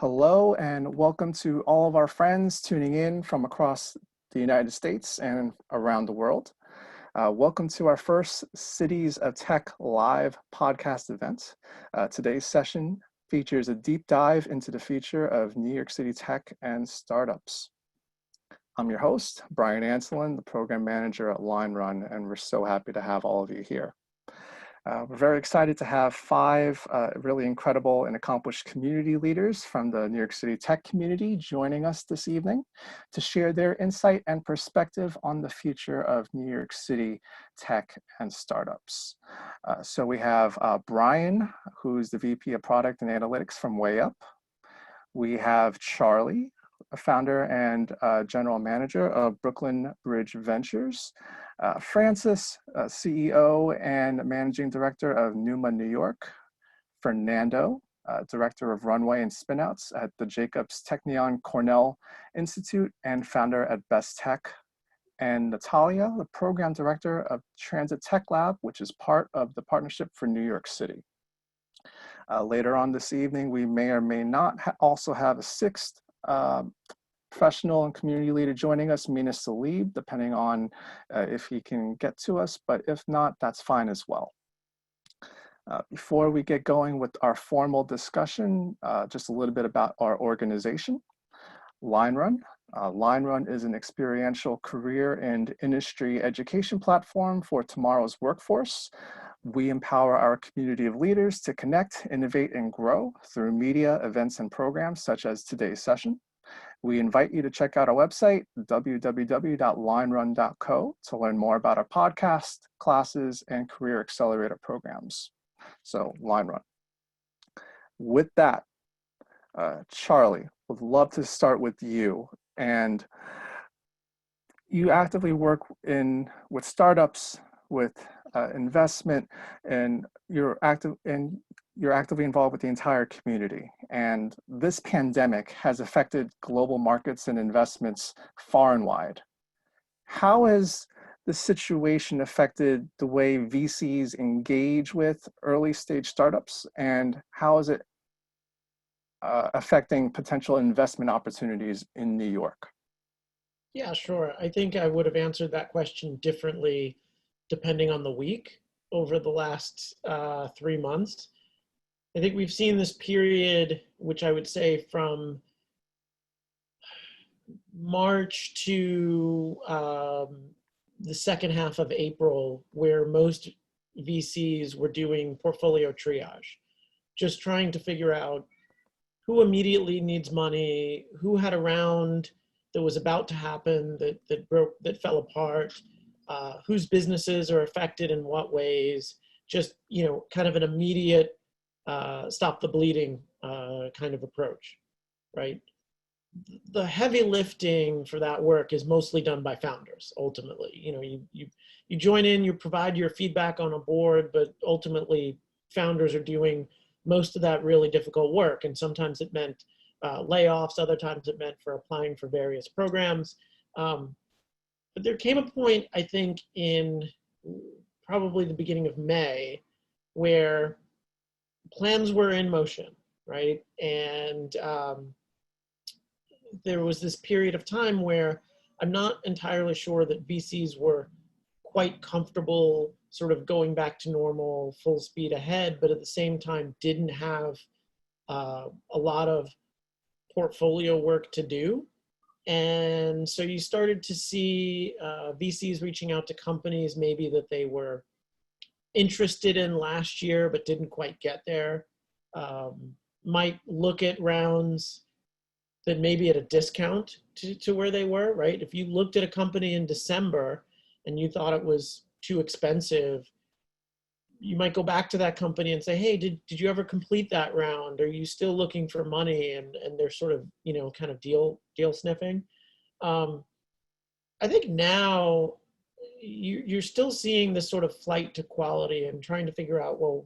Hello and welcome to all of our friends tuning in from across the United States and around the world. Welcome to our first Cities of Tech live podcast event. Today's session features a deep dive into the future of New York City tech and startups. I'm your host, Brian Anselin, the program manager at LineRun, and we're so happy to have all of you here. We're very excited to have five really incredible and accomplished community leaders from the New York City tech community joining us this evening to share their insight and perspective on the future of New York City tech and startups. So we have Brian, who's the VP of Product and Analytics from WayUp. We have Charlie, a founder and general manager of Brooklyn Bridge Ventures. Francis, CEO and managing director of Numa New York. Fernando, director of Runway and Spinouts at the Jacobs Technion Cornell Institute and founder at Best Tech. And Natalia, the program director of Transit Tech Lab, which is part of the Partnership for New York City. Later on this evening, we may or may not also have a sixth professional and community leader joining us, Mina Salib, depending on if he can get to us, but if not, that's fine as well. Before we get going with our formal discussion, just a little bit about our organization, LineRun. LineRun is an experiential career and industry education platform for tomorrow's workforce. We empower our community of leaders to connect, innovate, and grow through media, events, and programs such as today's session. We invite you to check out our website, www.linerun.co, to learn more about our podcast, classes, and career accelerator programs. So, LineRun. With that, Charlie, would love to start with you. And you actively work with startups, with investment, and you're actively involved with the entire community. And this pandemic has affected global markets and investments far and wide. How has the situation affected the way VCs engage with early stage startups, and how is it affecting potential investment opportunities in New York? Yeah, sure. I think I would have answered that question differently depending on the week over the last 3 months. I think we've seen this period, which I would say from March to the second half of April, where most VCs were doing portfolio triage, just trying to figure out who immediately needs money, who had a round that was about to happen that fell apart, whose businesses are affected in what ways, just, kind of an immediate stop the bleeding kind of approach, right? The heavy lifting for that work is mostly done by founders, ultimately. You join in, you provide your feedback on a board, but ultimately founders are doing most of that really difficult work. And sometimes it meant layoffs, other times it meant for applying for various programs. But there came a point, I think, in probably the beginning of May, where plans were in motion, right? And there was this period of time where I'm not entirely sure that VCs were quite comfortable sort of going back to normal, full speed ahead, but at the same time didn't have a lot of portfolio work to do. And so you started to see VCs reaching out to companies maybe that they were interested in last year but didn't quite get there. Might look at rounds that maybe at a discount to where they were, right? If you looked at a company in December and you thought it was too expensive, you might go back to that company and say, hey, did you ever complete that round? Are you still looking for money? And they're sort of, kind of deal sniffing. I think now you're still seeing this sort of flight to quality and trying to figure out, well,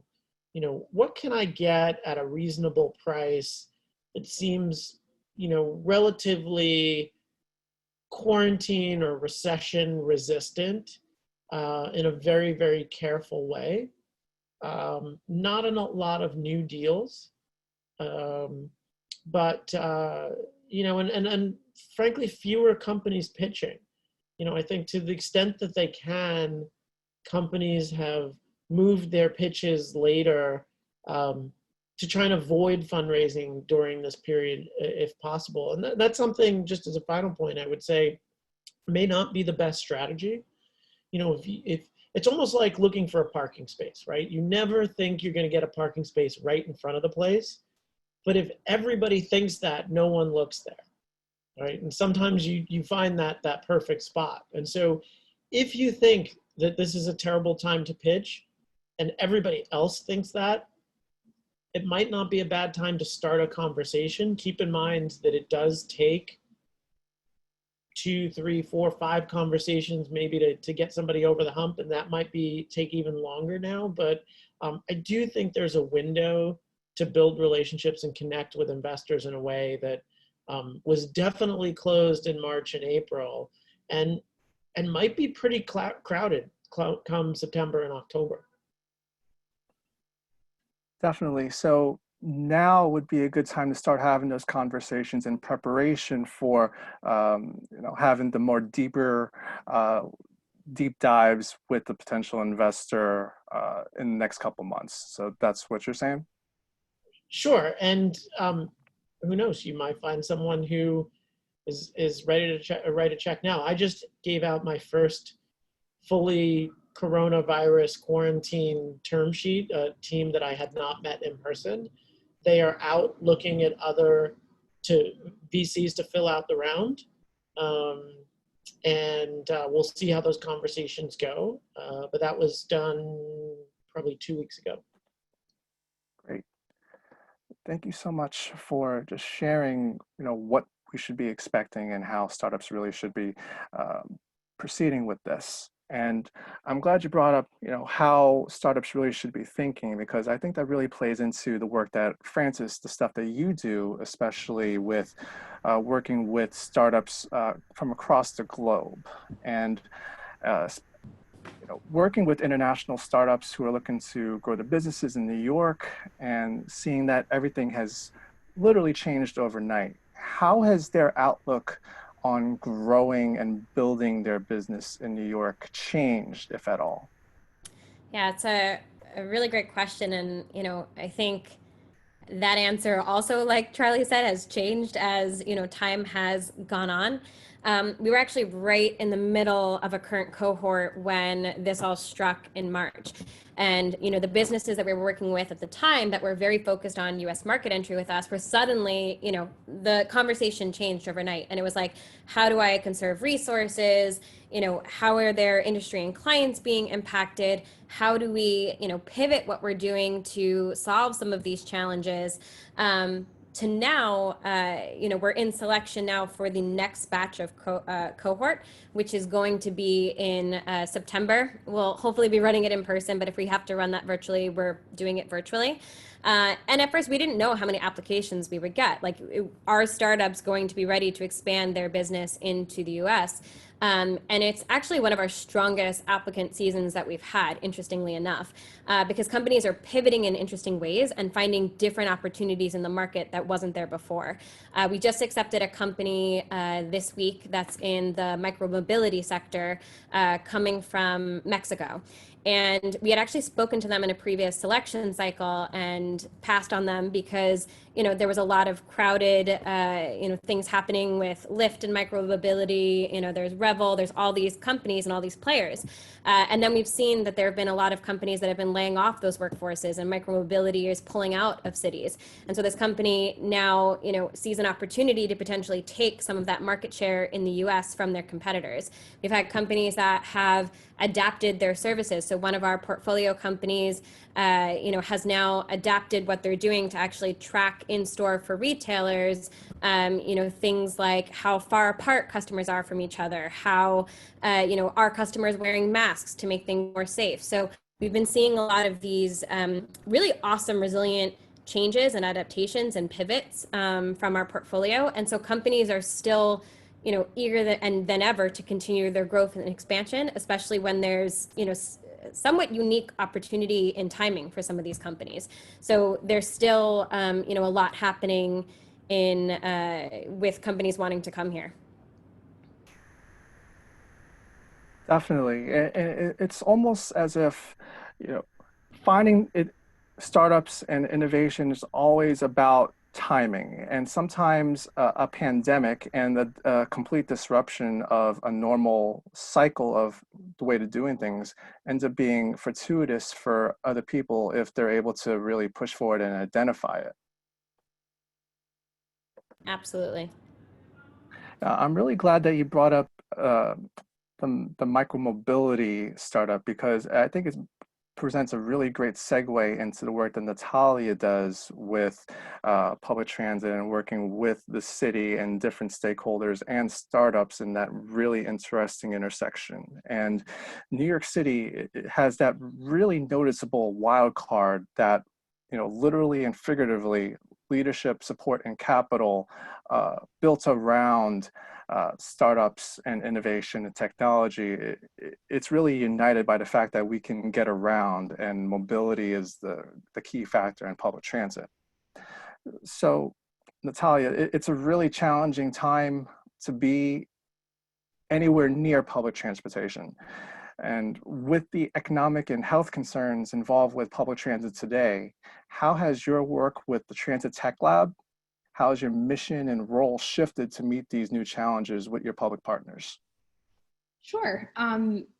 what can I get at a reasonable price that seems, relatively quarantine or recession resistant in a very, very careful way. Not a lot of new deals. but and frankly, fewer companies pitching. I think to the extent that they can, companies have moved their pitches later, to try and avoid fundraising during this period if possible. And that's something, just as a final point, I would say may not be the best strategy. If it's almost like looking for a parking space, right? You never think you're going to get a parking space right in front of the place, but if everybody thinks that, no one looks there, right? And sometimes you find that perfect spot. And so if you think that this is a terrible time to pitch and everybody else thinks that, it might not be a bad time to start a conversation. Keep in mind that it does take 2, 3, 4, 5 conversations maybe to get somebody over the hump, and that might take even longer now. But I do think there's a window to build relationships and connect with investors in a way that was definitely closed in March and April, and might be pretty crowded come September and October. Definitely. So now would be a good time to start having those conversations in preparation for having the more deep dives with the potential investor in the next couple months. So that's what you're saying? Sure. And who knows, you might find someone who is ready to write a check now. I just gave out my first fully coronavirus quarantine term sheet, a team that I had not met in person. They are out looking at other VCs to fill out the round. And we'll see how those conversations go. But that was done probably 2 weeks ago. Great. Thank you so much for just sharing, what we should be expecting and how startups really should be proceeding with this. And I'm glad you brought up, how startups really should be thinking, because I think that really plays into the work that Francis, the stuff that you do, especially with working with startups from across the globe, and working with international startups who are looking to grow their businesses in New York, and seeing that everything has literally changed overnight. How has their outlook on growing and building their business in New York changed, if at all? Yeah, it's a really great question. And, I think that answer also, like Charlie said, has changed as, time has gone on. We were actually right in the middle of a current cohort when this all struck in March. And, the businesses that we were working with at the time that were very focused on US market entry with us were suddenly, the conversation changed overnight. And it was like, how do I conserve resources? How are their industry and clients being impacted? How do we, pivot what we're doing to solve some of these challenges? To now, we're in selection now for the next batch of cohort, which is going to be in September. We'll hopefully be running it in person, but if we have to run that virtually, we're doing it virtually. And at first, we didn't know how many applications we would get. Are startups going to be ready to expand their business into the US? And it's actually one of our strongest applicant seasons that we've had, interestingly enough, because companies are pivoting in interesting ways and finding different opportunities in the market that wasn't there before. We just accepted a company this week that's in the micromobility sector, coming from Mexico. And we had actually spoken to them in a previous selection cycle and passed on them because, there was a lot of crowded, things happening with Lyft and micromobility. There's Revel, there's all these companies and all these players. And then we've seen that there have been a lot of companies that have been laying off those workforces, and micromobility is pulling out of cities. And so this company now, sees an opportunity to potentially take some of that market share in the US from their competitors. We've had companies that have adapted their services. So one of our portfolio companies, has now adapted what they're doing to actually track in store for retailers, things like how far apart customers are from each other, how, are customers wearing masks to make things more safe. So we've been seeing a lot of these really awesome, resilient changes and adaptations and pivots from our portfolio. And so companies are still eager than ever to continue their growth and expansion, especially when there's, somewhat unique opportunity in timing for some of these companies. So there's still, a lot happening in with companies wanting to come here. Definitely. And it's almost as if, finding it, startups and innovation is always about timing. And sometimes a pandemic and the complete disruption of a normal cycle of the way to doing things ends up being fortuitous for other people if they're able to really push forward and identify it. Absolutely. I'm really glad that you brought up the micromobility startup, because I think it presents a really great segue into the work that Natalia does with public transit and working with the city and different stakeholders and startups in that really interesting intersection. And New York City has that really noticeable wild card that, literally and figuratively, leadership, support, and capital built around startups and innovation and technology. It's really united by the fact that we can get around, and mobility is the key factor in public transit. So, Natalia, it's a really challenging time to be anywhere near public transportation. And with the economic and health concerns involved with public transit today, how has your work with the Transit Tech Lab, how has your mission and role shifted to meet these new challenges with your public partners? Sure.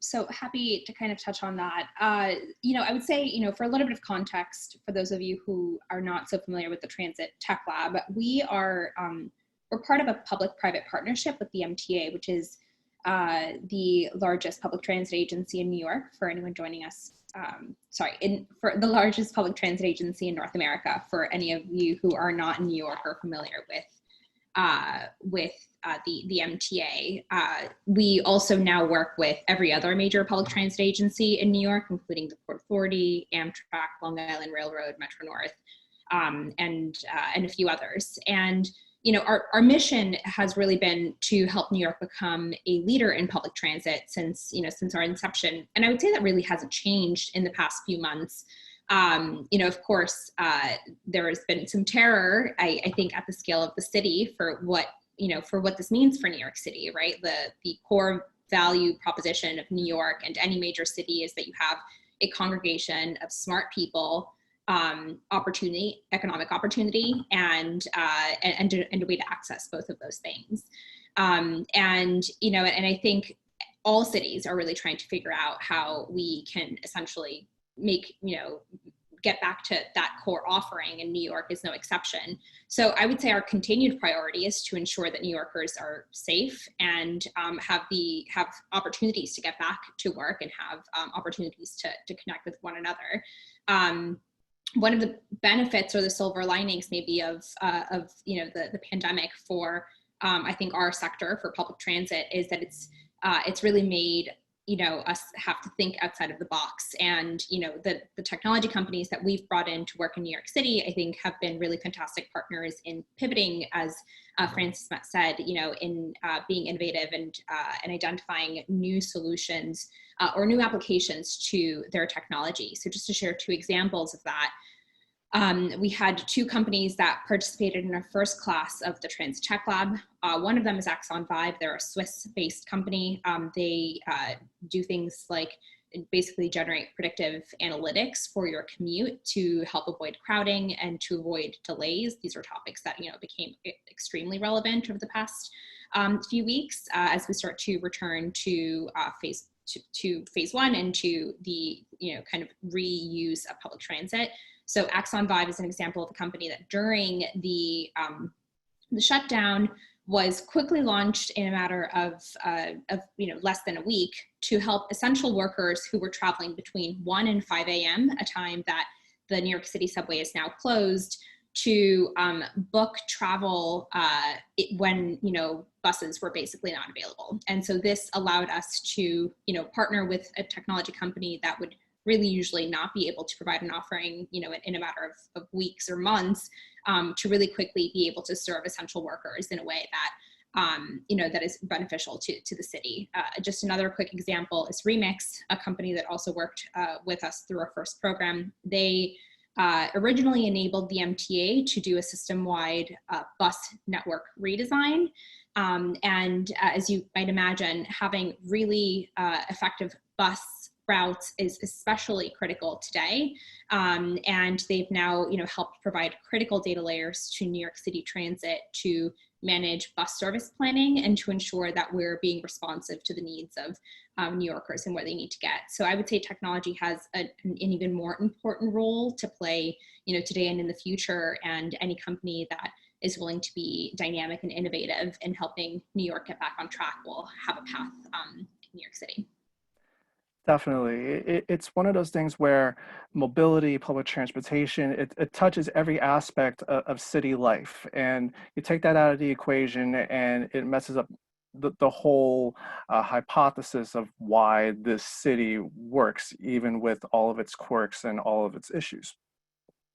So happy to kind of touch on that. I would say, for a little bit of context, for those of you who are not so familiar with the Transit Tech Lab, we're part of a public-private partnership with the MTA, which is the largest public transit agency in New York, for anyone joining us. For the largest public transit agency in North America, for any of you who are not in New York or familiar with the MTA. We also now work with every other major public transit agency in New York, including the Port Authority, Amtrak, Long Island Railroad, Metro North, and a few others. And our mission has really been to help New York become a leader in public transit since our inception. And I would say that really hasn't changed in the past few months. Of course, there has been some terror, I think, at the scale of the city for what this means for New York City, right? The core value proposition of New York and any major city is that you have a congregation of smart people, economic opportunity, and a way to access both of those things. And I think all cities are really trying to figure out how we can essentially get back to that core offering, and New York is no exception. So I would say our continued priority is to ensure that New Yorkers are safe and have opportunities to get back to work and have opportunities to connect with one another. One of the benefits or the silver linings maybe of the pandemic for I think our sector for public transit is that it's really made us have to think outside of the box. And the technology companies that we've brought in to work in New York City, I think, have been really fantastic partners in pivoting, as Francis said, in being innovative and identifying new solutions or new applications to their technology. So just to share two examples of that. We had two companies that participated in our first class of the Transit Tech Lab. One of them is Axon Vibe. They're a Swiss-based company. They do things like basically generate predictive analytics for your commute to help avoid crowding and to avoid delays. These are topics that became extremely relevant over the past few weeks as we start to return to phase one and to the kind of reuse of public transit. So Axon Vibe is an example of a company that during the shutdown was quickly launched in a matter of less than a week to help essential workers who were traveling between 1 and 5 a.m., a time that the New York City subway is now closed, to book travel when buses were basically not available. And so this allowed us to partner with a technology company that would really usually not be able to provide an offering, in a matter of weeks or months, to really quickly be able to serve essential workers in a way that, that is beneficial to the city. Just another quick example is Remix, a company that also worked with us through our first program. They originally enabled the MTA to do a system-wide bus network redesign. And as you might imagine, having really effective bus routes is especially critical today. And they've now, helped provide critical data layers to New York City Transit to manage bus service planning and to ensure that we're being responsive to the needs of New Yorkers and where they need to get. So I would say technology has an even more important role to play, today and in the future. And any company that is willing to be dynamic and innovative in helping New York get back on track will have a path in New York City. Definitely. It's one of those things where mobility, public transportation, it touches every aspect of city life. And you take that out of the equation and it messes up the whole hypothesis of why this city works, even with all of its quirks and all of its issues.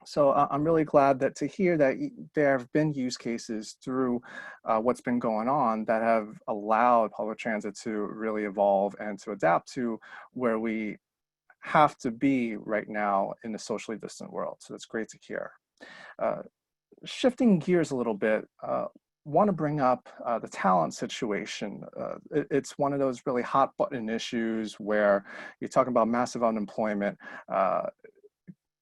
So I'm really glad to hear that there have been use cases through what's been going on that have allowed public transit to really evolve and to adapt to where we have to be right now in the socially distant world. So that's great to hear. Shifting gears a little bit, want to bring up the talent situation. It's one of those really hot button issues where you're talking about massive unemployment,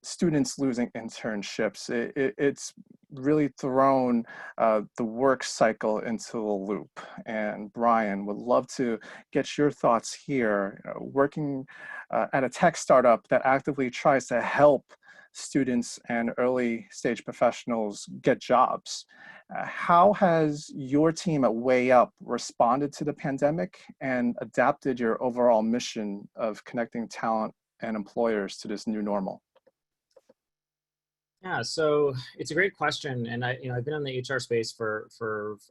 students losing internships. It's really thrown the work cycle into a loop. And Brian, would love to get your thoughts here. Working at a tech startup that actively tries to help students and early stage professionals get jobs. How has your team at WayUp responded to the pandemic and adapted your overall mission of connecting talent and employers to this new normal? Yeah, so it's a great question, and I've been in the HR space for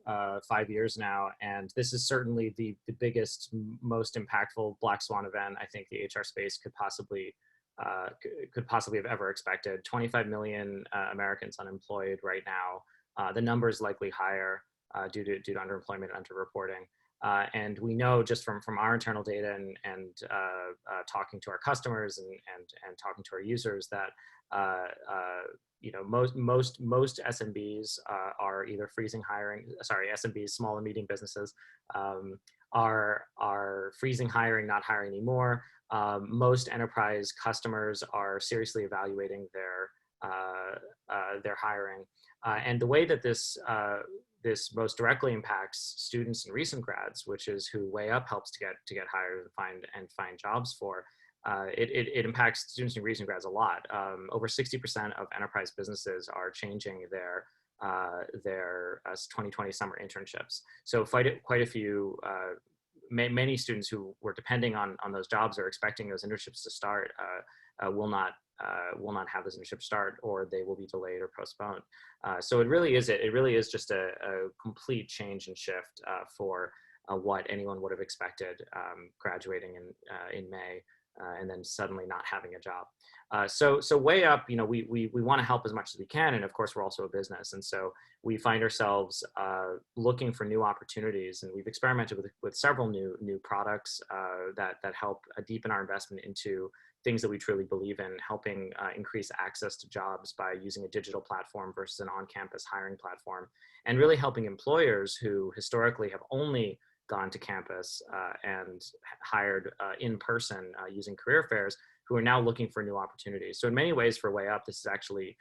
5 years now, and this is certainly the biggest, most impactful black swan event I think the HR space could possibly have ever expected. 25 million Americans unemployed right now. The number is likely higher due to underemployment and underreporting. And we know just from our internal data and talking to our customers and talking to our users that most SMBs are either freezing hiring. Sorry, SMBs, small and medium businesses, are freezing hiring, not hiring anymore. Most enterprise customers are seriously evaluating their hiring, and the way that this most directly impacts students and recent grads, which is who WayUp helps to get hired and find jobs for. It impacts students and recent grads a lot. Over 60% of enterprise businesses are changing their 2020 summer internships. So quite a few, many students who were depending on those jobs or expecting those internships to start will not have those internships start, or they will be delayed or postponed. So it really is just a complete change and shift for what anyone would have expected graduating in May. And then suddenly not having a job. So WayUp, we want to help as much as we can, and of course we're also a business, and so we find ourselves looking for new opportunities, and we've experimented with several new products that help deepen our investment into things that we truly believe in, helping increase access to jobs by using a digital platform versus an on-campus hiring platform, and really helping employers who historically have only gone to campus and hired in person using career fairs, who are now looking for new opportunities. So in many ways for WayUp, this is actually,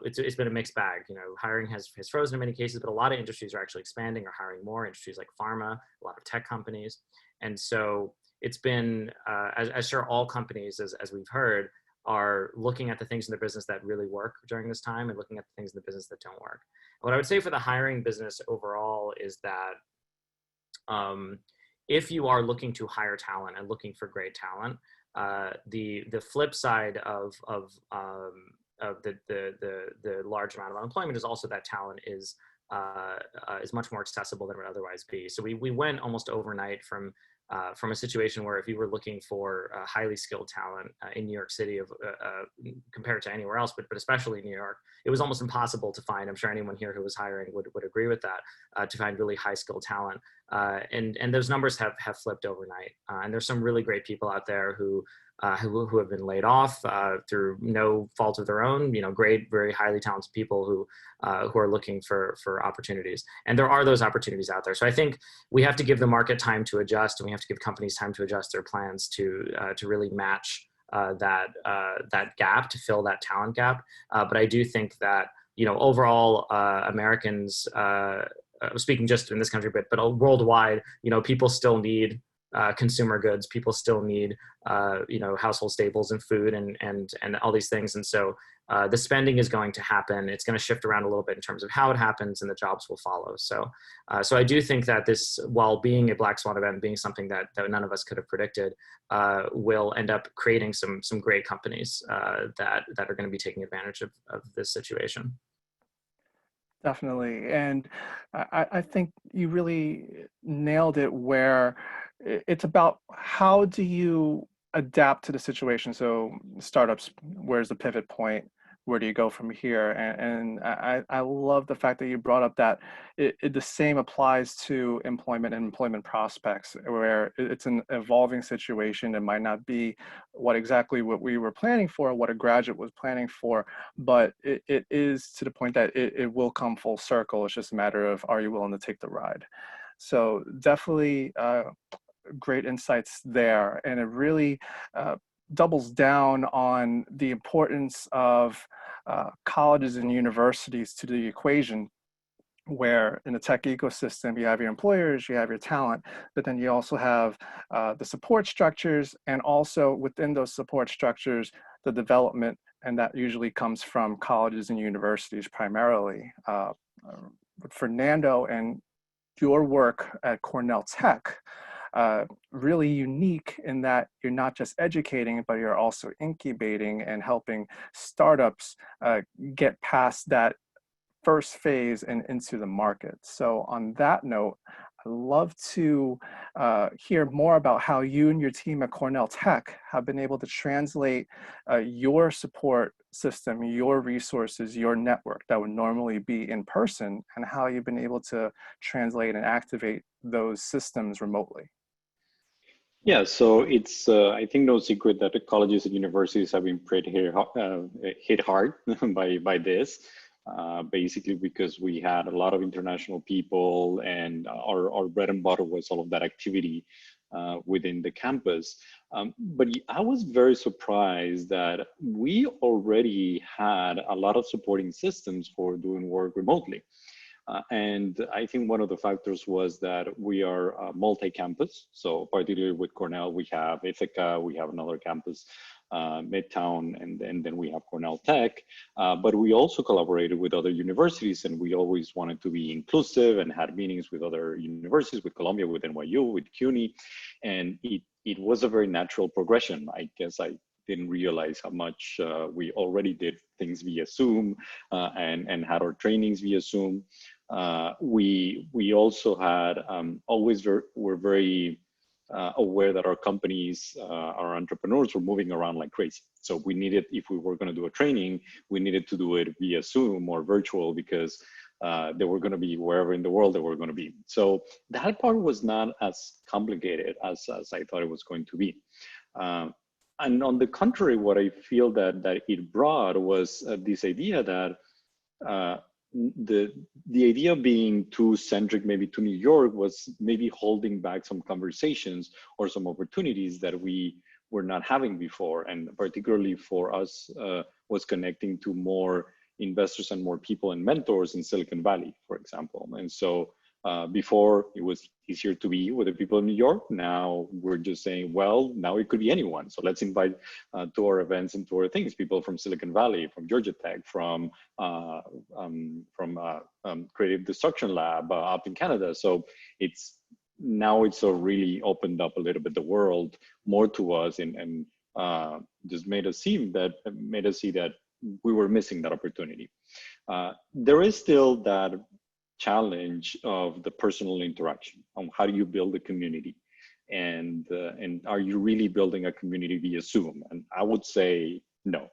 it's been a mixed bag. Hiring has frozen in many cases, but a lot of industries are actually expanding or hiring more, industries like pharma, a lot of tech companies. And so it's been, as sure all companies, as we've heard, are looking at the things in their business that really work during this time and looking at the things in the business that don't work. What I would say for the hiring business overall is that if you are looking to hire talent and looking for great talent, the flip side of the large amount of unemployment is also that talent is much more accessible than it would otherwise be. So we went almost overnight from a situation where if you were looking for highly skilled talent in New York City, compared to anywhere else, but especially New York, it was almost impossible to find. I'm sure anyone here who was hiring would agree with that, to find really high skilled talent. And those numbers have flipped overnight. And there's some really great people out there who who have been laid off through no fault of their own. Great, very highly talented people who are looking for opportunities, and there are those opportunities out there. So I think we have to give the market time to adjust, and we have to give companies time to adjust their plans to really match that gap, to fill that talent gap. But I do think that overall Americans, speaking just in this country, but worldwide, people still need consumer goods. People still need household staples and food and all these things. And so the spending is going to happen. It's going to shift around a little bit in terms of how it happens, and the jobs will follow. So I do think that this, while being a black swan event, being something that none of us could have predicted, will end up creating some great companies that are going to be taking advantage of this situation. Definitely. And I think you really nailed it, where it's about how do you adapt to the situation. So startups, where's the pivot point? Where do you go from here? And I love the fact that you brought up that the same applies to employment and employment prospects, where it's an evolving situation. It might not be what we were planning for, what a graduate was planning for, but it is to the point that it will come full circle. It's just a matter of, are you willing to take the ride? So definitely great insights there. And it really doubles down on the importance of colleges and universities to the equation, where in the tech ecosystem, you have your employers, you have your talent, but then you also have the support structures, and also within those support structures, the development, and that usually comes from colleges and universities primarily. Fernando, and your work at Cornell Tech, really unique in that you're not just educating, but you're also incubating and helping startups get past that first phase and into the market. So on that note, I'd love to hear more about how you and your team at Cornell Tech have been able to translate your support system, your resources, your network that would normally be in person, and how you've been able to translate and activate those systems remotely. Yeah, so it's I think no secret that the colleges and universities have been hit hard by this, basically because we had a lot of international people, and our bread and butter was all of that activity within the campus. But I was very surprised that we already had a lot of supporting systems for doing work remotely. And I think one of the factors was that we are multi-campus. So particularly with Cornell, we have Ithaca, we have another campus, Midtown, and then we have Cornell Tech. But we also collaborated with other universities, and we always wanted to be inclusive and had meetings with other universities, with Columbia, with NYU, with CUNY. And it was a very natural progression. I guess I didn't realize how much we already did things via Zoom and had our trainings via Zoom. We also had were very aware that our companies, our entrepreneurs were moving around like crazy. So we needed, if we were going to do a training, we needed to do it via Zoom or virtual, because they were going to be wherever in the world they were going to be. So that part was not as complicated as I thought it was going to be. And on the contrary, what I feel that it brought was this idea that the idea of being too centric maybe to New York was maybe holding back some conversations or some opportunities that we were not having before, and particularly for us was connecting to more investors and more people and mentors in Silicon Valley, for example. And so before it was easier to be with the people in New York. Now we're just saying, well, now it could be anyone. So let's invite to our events and to our things, people from Silicon Valley, from Georgia Tech, from Creative Destruction Lab up in Canada. So now it's really opened up a little bit the world more to us, and just made us see that we were missing that opportunity. There is still that challenge of the personal interaction on how do you build a community, and are you really building a community via Zoom? And I would say no,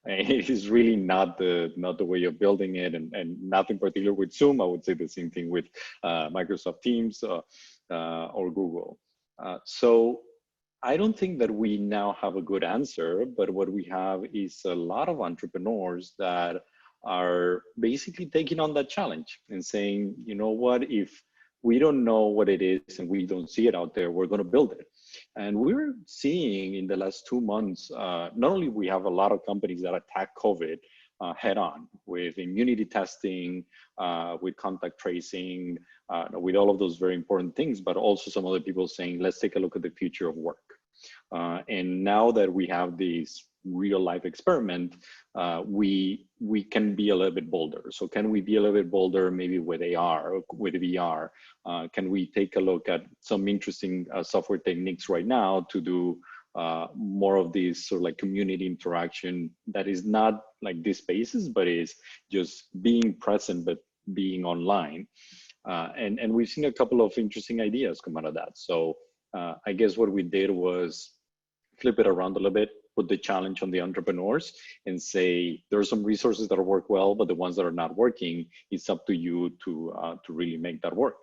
it is really not the way of building it, and nothing particular with Zoom. I would say the same thing with Microsoft Teams or Google. So I don't think that we now have a good answer, but what we have is a lot of entrepreneurs that are basically taking on that challenge and saying, you know what, if we don't know what it is and we don't see it out there, we're going to build it. And we're seeing in the last 2 months, not only we have a lot of companies that attack COVID head on with immunity testing, with contact tracing, with all of those very important things, but also some other people saying, let's take a look at the future of work. And now that we have this real life experiment, we can be a little bit bolder. So can we be a little bit bolder maybe with AR, with VR? Can we take a look at some interesting software techniques right now to do more of this sort of like community interaction that is not like these spaces, but is just being present, but being online. And we've seen a couple of interesting ideas come out of that. So I guess what we did was flip it around a little bit, put the challenge on the entrepreneurs and say, there are some resources that work well, but the ones that are not working, it's up to you to really make that work.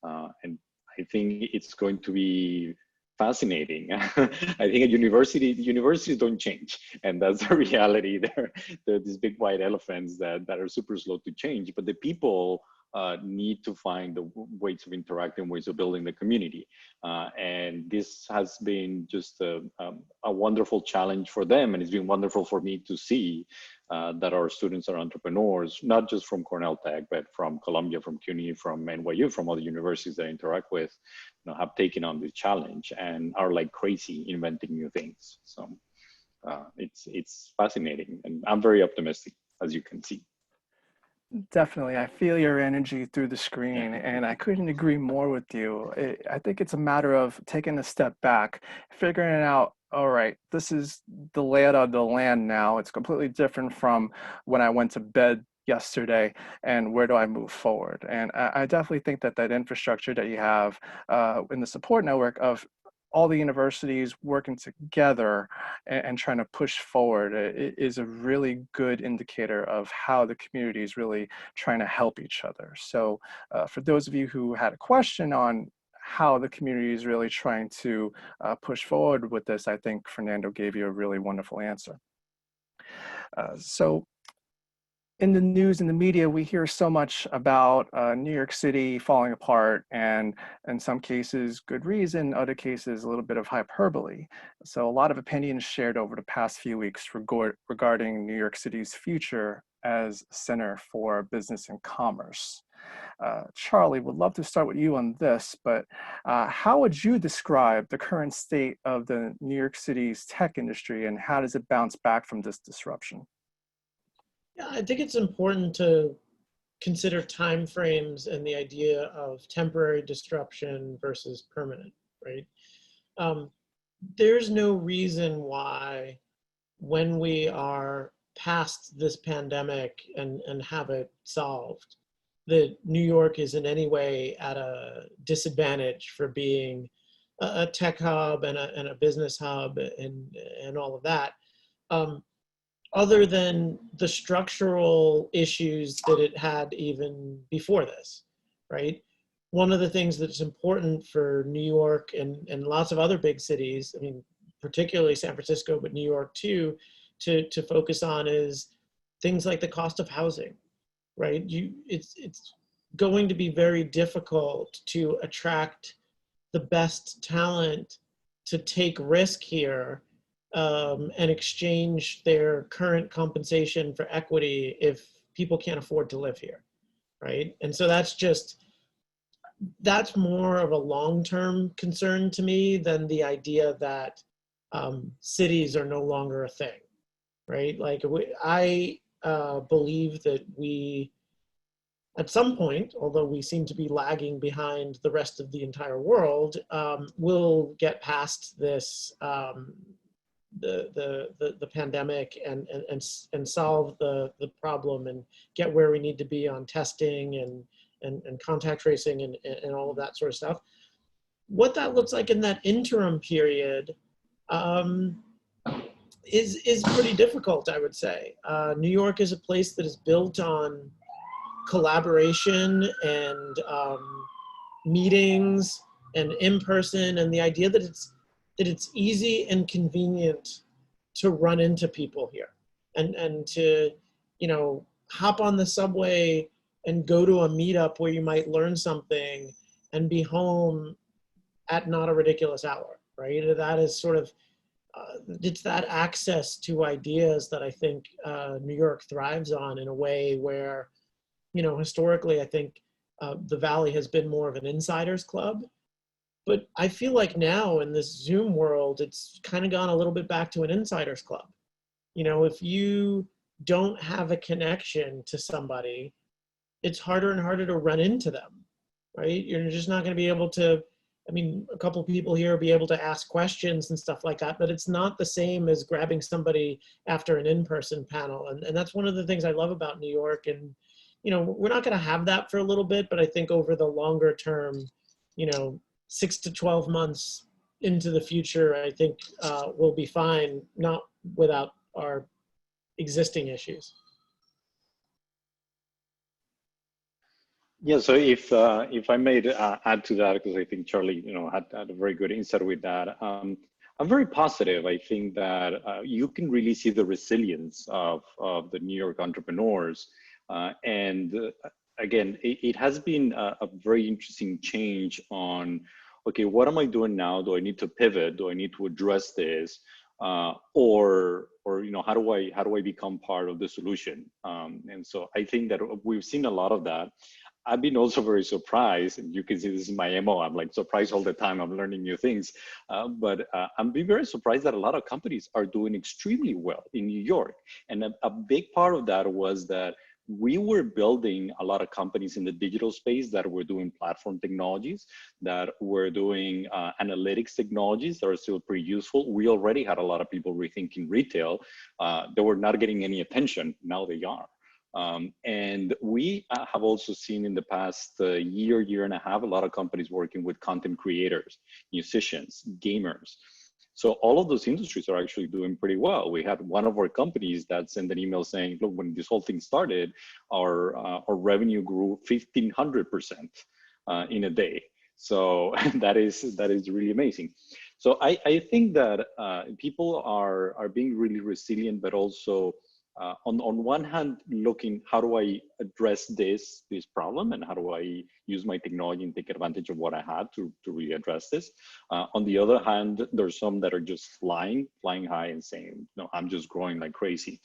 And I think it's going to be fascinating. I think at universities don't change. And that's the reality. They're these big white elephants that are super slow to change, but the people need to find the ways of interacting, ways of building the community. And this has been just a wonderful challenge for them. And it's been wonderful for me to see that our students are entrepreneurs, not just from Cornell Tech, but from Columbia, from CUNY, from NYU, from other universities that I interact with, have taken on this challenge and are like crazy inventing new things. So it's fascinating, and I'm very optimistic, as you can see. Definitely. I feel your energy through the screen, and I couldn't agree more with you. I think it's a matter of taking a step back, figuring out, all right, this is the layout of the land now. It's completely different from when I went to bed yesterday, and where do I move forward? And I definitely think that that infrastructure that you have in the support network of all the universities working together and trying to push forward is a really good indicator of how the community is really trying to help each other. So for those of you who had a question on how the community is really trying to push forward with this, I think Fernando gave you a really wonderful answer. So in the news and the media, we hear so much about New York City falling apart, and in some cases, good reason, other cases, a little bit of hyperbole. So a lot of opinions shared over the past few weeks regarding New York City's future as a center for business and commerce. Charlie, would love to start with you on this, but how would you describe the current state of the New York City's tech industry, and how does it bounce back from this disruption? Yeah, I think it's important to consider timeframes and the idea of temporary disruption versus permanent, right? There's no reason why, when we are past this pandemic and have it solved, that New York is in any way at a disadvantage for being a tech hub and a business hub and all of that. Other than the structural issues that it had even before this, right? One of the things that's important for New York and lots of other big cities, I mean, particularly San Francisco, but New York too, to focus on is things like the cost of housing, right? It's going to be very difficult to attract the best talent to take risk here and exchange their current compensation for equity if people can't afford to live here, right? And so that's more of a long-term concern to me than the idea that cities are no longer a thing, right? Like I believe that we, at some point, although we seem to be lagging behind the rest of the entire world, will get past this the pandemic and solve the problem and get where we need to be on testing and contact tracing and all of that sort of stuff. What that looks like in that interim period is pretty difficult, I would say. New York is a place that is built on collaboration and meetings and in person, and the idea that that it's easy and convenient to run into people here and to, you know, hop on the subway and go to a meetup where you might learn something and be home at not a ridiculous hour, right? That is sort of, it's that access to ideas that I think New York thrives on in a way where, you know, historically, I think the Valley has been more of an insiders club. But I feel like now in this Zoom world, it's kind of gone a little bit back to an insiders club. You know, if you don't have a connection to somebody, it's harder and harder to run into them, right? You're just not going to be able to, I mean, a couple of people here will be able to ask questions and stuff like that, but it's not the same as grabbing somebody after an in-person panel. And that's one of the things I love about New York. And, you know, we're not going to have that for a little bit, but I think over the longer term, you know, 6 to 12 months into the future, I think we'll be fine, not without our existing issues. Yeah, so if I may add to that, because I think Charlie, you know, had a very good insight with that. I'm very positive. I think that you can really see the resilience of the New York entrepreneurs. And again, it has been a very interesting change on, okay, what am I doing now? Do I need to pivot? Do I need to address this? Or you know, how do I become part of the solution? And so I think that we've seen a lot of that. I've been also very surprised, and you can see this is my MO. I'm like surprised all the time. I'm learning new things, but I'm being very surprised that a lot of companies are doing extremely well in New York. And a big part of that was that we were building a lot of companies in the digital space that were doing platform technologies, that were doing analytics technologies that are still pretty useful. We already had a lot of people rethinking retail. They were not getting any attention. Now they are. And we have also seen in the past year and a half, a lot of companies working with content creators, musicians, gamers. So all of those industries are actually doing pretty well. We had one of our companies that sent an email saying, look, when this whole thing started, our revenue grew 1,500% in a day. So that is really amazing. So I think that people are being really resilient, but also on one hand, looking, how do I address this problem, and how do I use my technology and take advantage of what I had to really address this? On the other hand, there's some that are just flying high and saying, no, I'm just growing like crazy.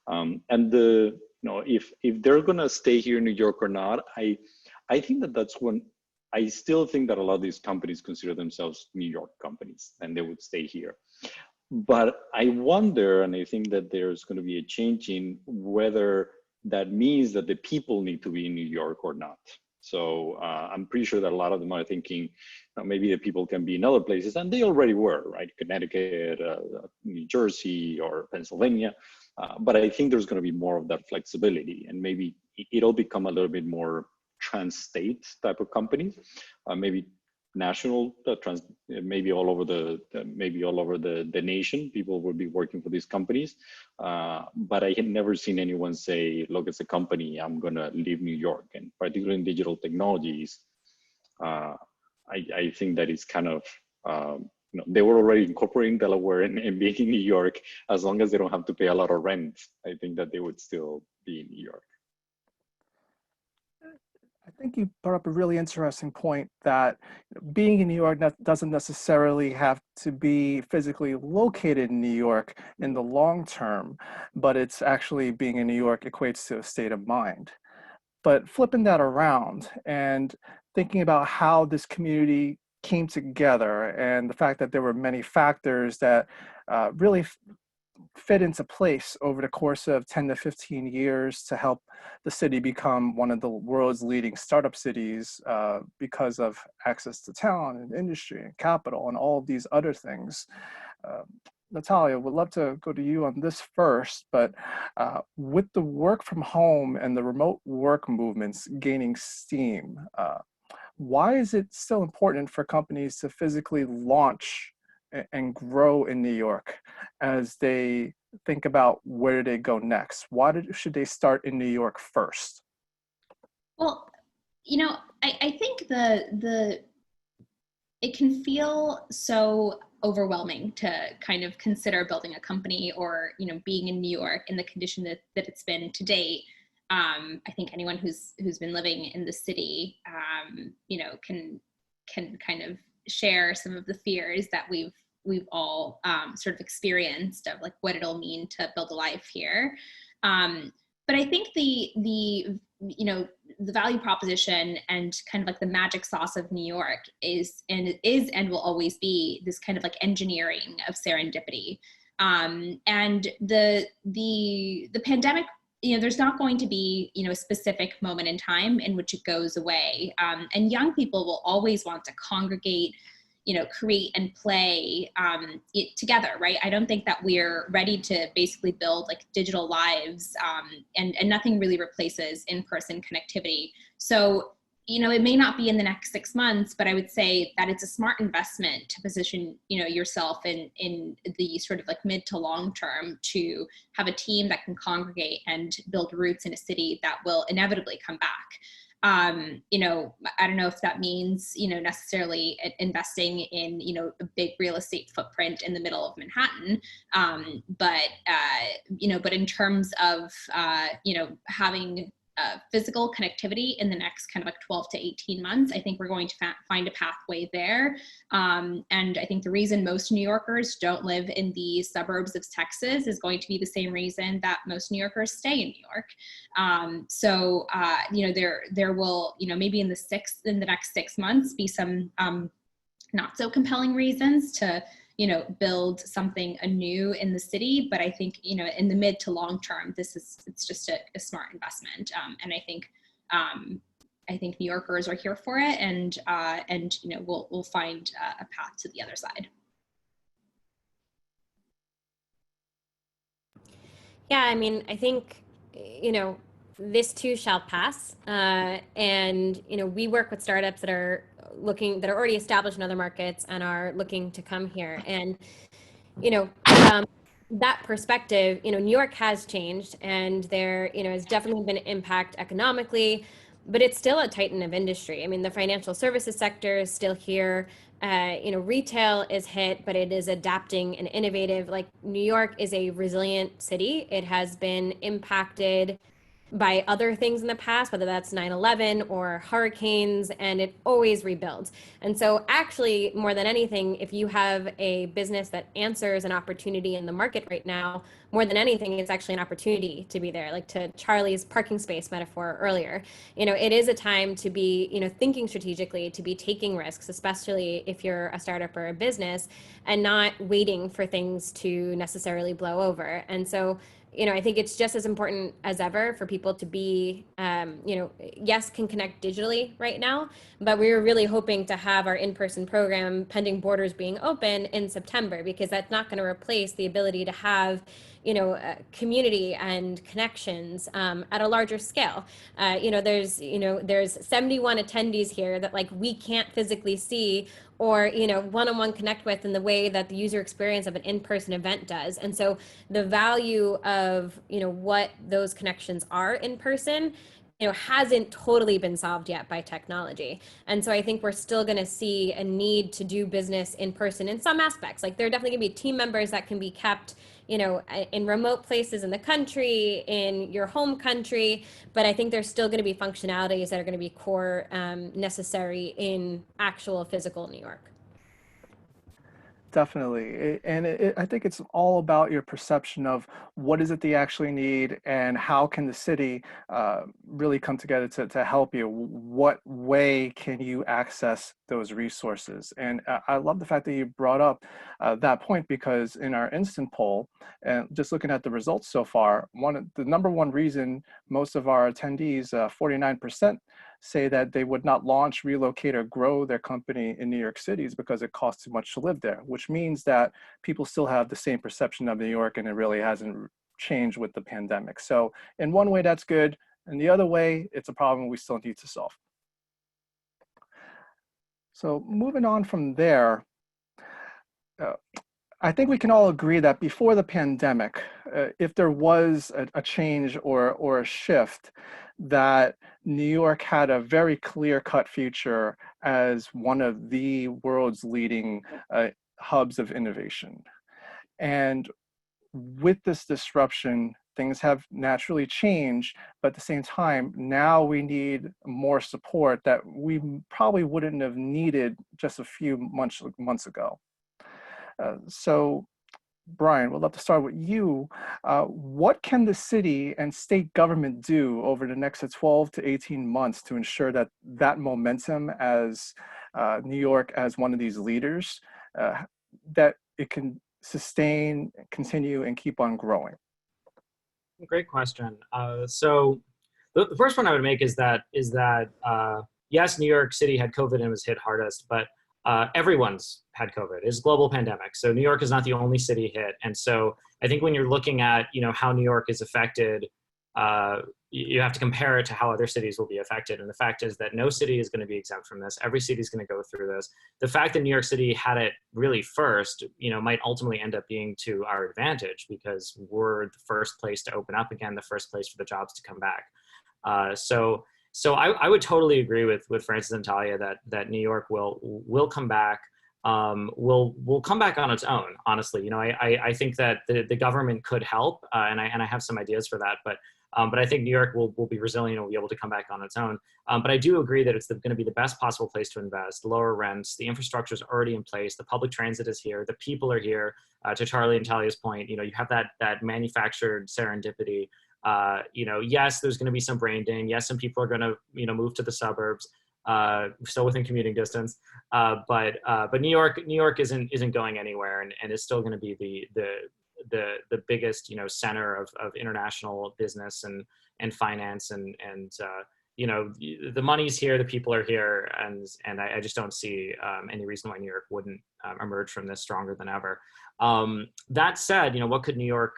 And you know, if they're gonna stay here in New York or not, I think that's when I still think that a lot of these companies consider themselves New York companies, and they would stay here. But I wonder, and I think that there's going to be a change in whether that means that the people need to be in New York or not. So I'm pretty sure that a lot of them are thinking maybe the people can be in other places, and they already were, right? Connecticut, New Jersey, or Pennsylvania. But I think there's going to be more of that flexibility, and maybe it'll become a little bit more trans-state type of companies, maybe national, maybe all over the nation. People will be working for these companies, but I had never seen anyone say, "Look, as a company, I'm gonna leave New York." And particularly in digital technologies, I think that it's kind of you know, they were already incorporating Delaware and being in New York. As long as they don't have to pay a lot of rent, I think that they would still be in New York. I think you brought up a really interesting point that being in New York doesn't necessarily have to be physically located in New York in the long term, but it's actually being in New York equates to a state of mind. But flipping that around and thinking about how this community came together and the fact that there were many factors that really fit into place over the course of 10 to 15 years to help the city become one of the world's leading startup cities because of access to talent and industry and capital and all of these other things. Natalia, would love to go to you on this first, but with the work from home and the remote work movements gaining steam, why is it still important for companies to physically launch and grow in New York as they think about where they go next? Why should they start in New York first? Well, you know, I think it can feel so overwhelming to kind of consider building a company or, being in New York in the condition that it's been to date. I think anyone who's been living in the city, can kind of share some of the fears that we've all sort of experienced of like what it'll mean to build a life here. But I think the value proposition and kind of like the magic sauce of New York is and will always be this kind of like engineering of serendipity. And the pandemic, there's not going to be, a specific moment in time in which it goes away. And young people will always want to congregate, create and play it together, right? I don't think that we're ready to basically build like digital lives, and nothing really replaces in-person connectivity. So, it may not be in the next 6 months, but I would say that it's a smart investment to position, yourself in the sort of like mid to long term to have a team that can congregate and build roots in a city that will inevitably come back. I don't know if that means, necessarily investing in, a big real estate footprint in the middle of Manhattan. But in terms of, having physical connectivity in the next kind of like 12 to 18 months, I think we're going to find a pathway there. And I think the reason most New Yorkers don't live in the suburbs of Texas is going to be the same reason that most New Yorkers stay in New York. So there will, maybe in the next 6 months be some not so compelling reasons to build something anew in the city. But I think, in the mid to long term, it's just a smart investment. And I think New Yorkers are here for it, and we'll find a path to the other side. Yeah, I mean, I think, this too shall pass. And, we work with startups that are already established in other markets and are looking to come here. And, that perspective, New York has changed, and there, has definitely been an impact economically, but it's still a titan of industry. I mean, the financial services sector is still here. Retail is hit, but it is adapting and innovative. Like, New York is a resilient city. It has been impacted by other things in the past, whether that's 9/11 or hurricanes, and it always rebuilds. And so actually, more than anything, if you have a business that answers an opportunity in the market right now, more than anything, it's actually an opportunity to be there. Like, to Charlie's parking space metaphor earlier, it is a time to be, thinking strategically, to be taking risks, especially if you're a startup or a business, and not waiting for things to necessarily blow over. And so, I think it's just as important as ever for people to be, yes, can connect digitally right now, but we were really hoping to have our in-person program, pending borders being open, in September, because that's not going to replace the ability to have, community and connections at a larger scale. There's 71 attendees here that like we can't physically see or one-on-one connect with in the way that the user experience of an in-person event does. And so the value of what those connections are in person hasn't totally been solved yet by technology. And so I think we're still going to see a need to do business in person in some aspects. Like, there are definitely going to be team members that can be kept in remote places in the country, in your home country, but I think there's still going to be functionalities that are going to be core necessary in actual physical New York. Definitely. I think it's all about your perception of what is it they actually need and how can the city really come together to help you. What way can you access those resources? And I love the fact that you brought up that point, because in our instant poll, and just looking at the results so far, the number one reason most of our attendees, 49%, say that they would not launch, relocate, or grow their company in New York City is because it costs too much to live there, which means that people still have the same perception of New York, and it really hasn't changed with the pandemic. So in one way, that's good. And the other way, it's a problem we still need to solve. So moving on from there, I think we can all agree that before the pandemic, if there was a change or a shift, that New York had a very clear-cut future as one of the world's leading hubs of innovation. And with this disruption, things have naturally changed, but at the same time, now we need more support that we probably wouldn't have needed just a few months ago. So Brian, we'd love to start with you. What can the city and state government do over the next 12 to 18 months to ensure that that momentum as New York as one of these leaders, that it can sustain, continue, and keep on growing? Great question. So the first one I would make is that yes, New York City had COVID and was hit hardest, but everyone's had COVID. It's a global pandemic. So New York is not the only city hit. And so I think when you're looking at, how New York is affected, you have to compare it to how other cities will be affected. And the fact is that no city is going to be exempt from this. Every city is going to go through this. The fact that New York City had it really first, might ultimately end up being to our advantage because we're the first place to open up again, the first place for the jobs to come back. So I would totally agree with Francis and Talia that New York will come back. Will come back on its own. Honestly, I think that the government could help, and I have some ideas for that. But I think New York will be resilient and will be able to come back on its own. But I do agree that it's going to be the best possible place to invest. Lower rents, the infrastructure is already in place. The public transit is here. The people are here. To Charlie and Talia's point, you have that manufactured serendipity. Yes, there's going to be some brain drain. Yes, some people are going to, move to the suburbs, still within commuting distance. But New York isn't going anywhere, and is still going to be the biggest, center of international business and finance and the money's here, the people are here, and I just don't see any reason why New York wouldn't emerge from this stronger than ever. That said, what could New York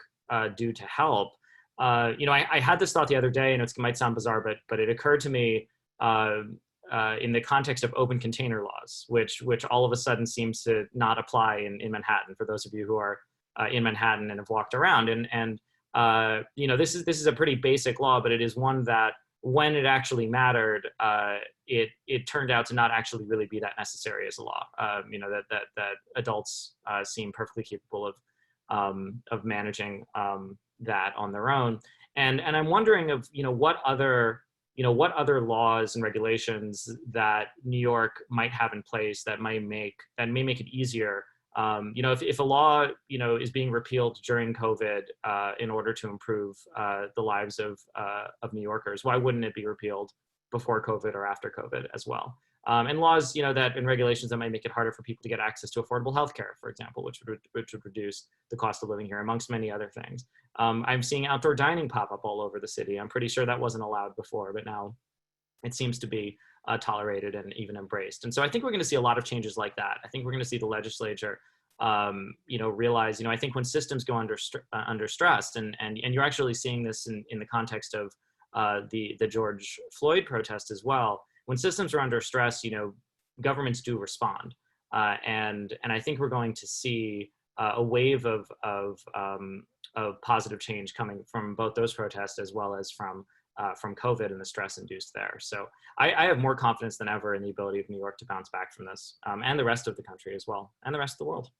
do to help? I had this thought the other day, and it might sound bizarre, but it occurred to me in the context of open container laws, which all of a sudden seems to not apply in Manhattan. For those of you who are in Manhattan and have walked around, and this is a pretty basic law, but it is one that when it actually mattered, it turned out to not actually really be that necessary as a law. That adults seem perfectly capable of managing that on their own, and I'm wondering what other laws and regulations that New York might have in place that may make it easier. If a law is being repealed during COVID in order to improve the lives of New Yorkers, why wouldn't it be repealed before COVID or after COVID as well? And laws, that and regulations that might make it harder for people to get access to affordable healthcare, for example, which would reduce the cost of living here, amongst many other things. I'm seeing outdoor dining pop up all over the city. I'm pretty sure that wasn't allowed before, but now it seems to be tolerated and even embraced. And so I think we're going to see a lot of changes like that. I think we're going to see the legislature, realize, I think when systems go under stress, and you're actually seeing this in the context of the George Floyd protest as well. When systems are under stress, governments do respond, and I think we're going to see a wave of positive change coming from both those protests as well as from COVID and the stress induced there. So I have more confidence than ever in the ability of New York to bounce back from this, and the rest of the country as well, and the rest of the world.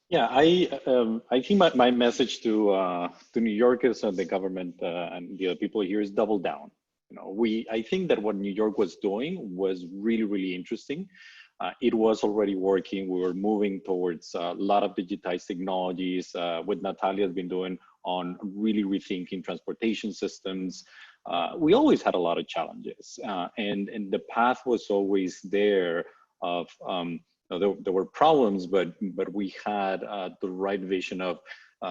Yeah, I think my message to New Yorkers and the government and the other people here is double down. I think that what New York was doing was really, really interesting. It was already working. We were moving towards a lot of digitized technologies. What Natalia has been doing on really rethinking transportation systems. We always had a lot of challenges, and the path was always there. There were problems, but we had the right vision of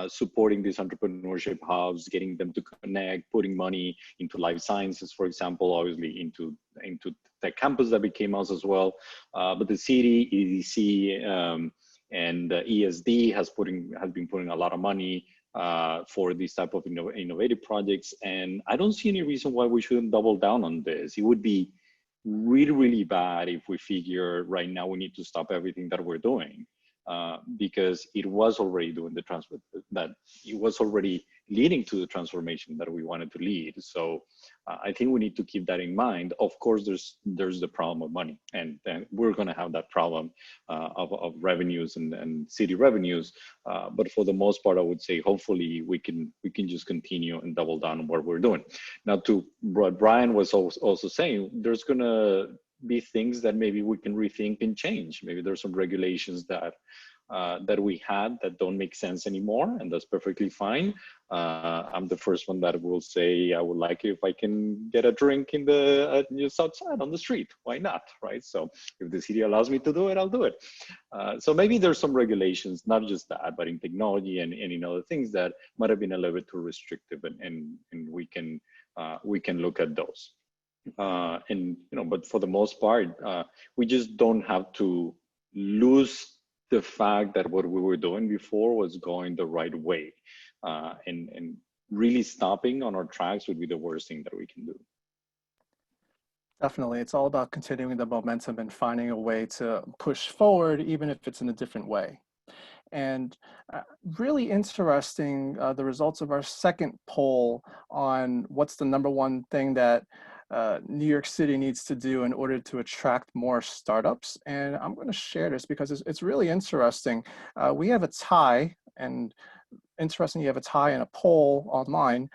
supporting these entrepreneurship hubs, getting them to connect, putting money into life sciences, for example, obviously into Tech Campus that became us as well. But the city, EDC, and ESD has been putting a lot of money for these type of innovative projects, and I don't see any reason why we shouldn't double down on this. It would be really, really bad if we figure right now we need to stop everything that we're doing, because it was already doing it was already leading to the transformation that we wanted to lead. So I think we need to keep that in mind. Of course, there's the problem of money, and we're going to have that problem of revenues and city revenues. But for the most part, I would say hopefully we can just continue and double down on what we're doing. Now, to what Brian was also saying, there's going to be things that maybe we can rethink and change. Maybe there's some regulations that we had that don't make sense anymore, and that's perfectly fine. I'm the first one that will say I would like it if I can get a drink in the just outside on the street. Why not, right? So if the city allows me to do it, I'll do it. So maybe there's some regulations, not just that, but in technology and in other things that might have been a little bit too restrictive, and we can look at those. And but for the most part, we just don't have to lose the fact that what we were doing before was going the right way, and really stopping on our tracks would be the worst thing that we can do. Definitely. It's all about continuing the momentum and finding a way to push forward, even if it's in a different way. And really interesting, the results of our second poll on what's the number one thing that New York City needs to do in order to attract more startups. And I'm going to share this because it's really interesting. We have a tie, and interesting, you have a tie in a poll online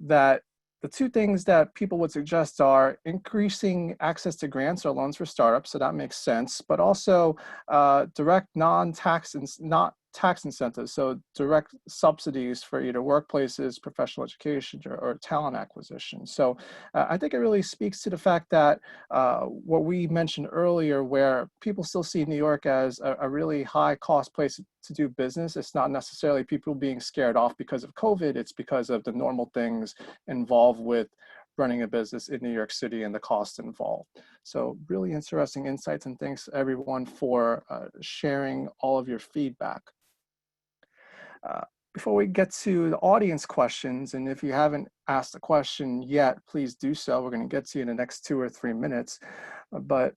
that the two things that people would suggest are increasing access to grants or loans for startups, so that makes sense, but also direct non-tax and not tax incentives, so direct subsidies for either workplaces, professional education, or talent acquisition. So I think it really speaks to the fact that what we mentioned earlier, where people still see New York as a really high cost place to do business. It's not necessarily people being scared off because of COVID, it's because of the normal things involved with running a business in New York City and the cost involved. So really interesting insights, and thanks everyone for sharing all of your feedback. Before we get to the audience questions, and if you haven't asked a question yet, please do so. We're going to get to you in the next 2 or 3 minutes. But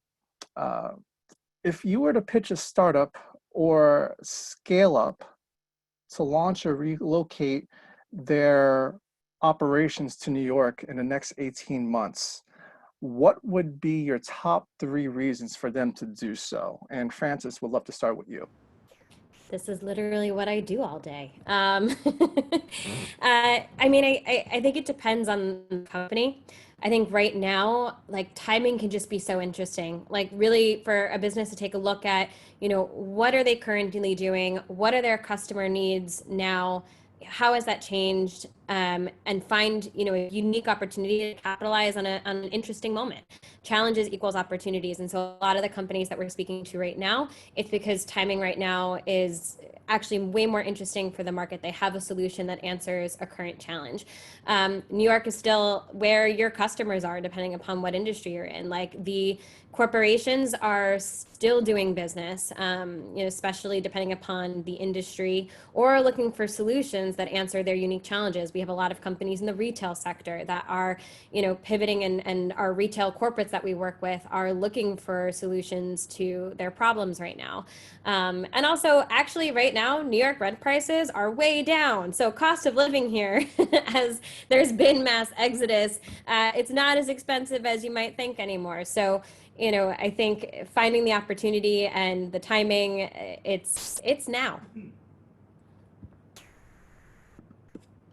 if you were to pitch a startup or scale up to launch or relocate their operations to New York in the next 18 months, what would be your top 3 reasons for them to do so? And Francis, would love to start with you. This is literally what I do all day. I mean, I think it depends on the company. I think right now, like, timing can just be so interesting. Like, really, for a business to take a look at, what are they currently doing? What are their customer needs now? How has that changed? And find, a unique opportunity to capitalize on an interesting moment. Challenges equals opportunities. And so a lot of the companies that we're speaking to right now, it's because timing right now is actually way more interesting for the market. They have a solution that answers a current challenge. New York is still where your customers are, depending upon what industry you're in. Like, the corporations are still doing business, especially depending upon the industry, or looking for solutions that answer their unique challenges. We have a lot of companies in the retail sector that are, pivoting, and our retail corporates that we work with are looking for solutions to their problems right now. And also, actually, right now, New York rent prices are way down. So cost of living here, as there's been mass exodus, it's not as expensive as you might think anymore. So, I think finding the opportunity and the timing, it's now.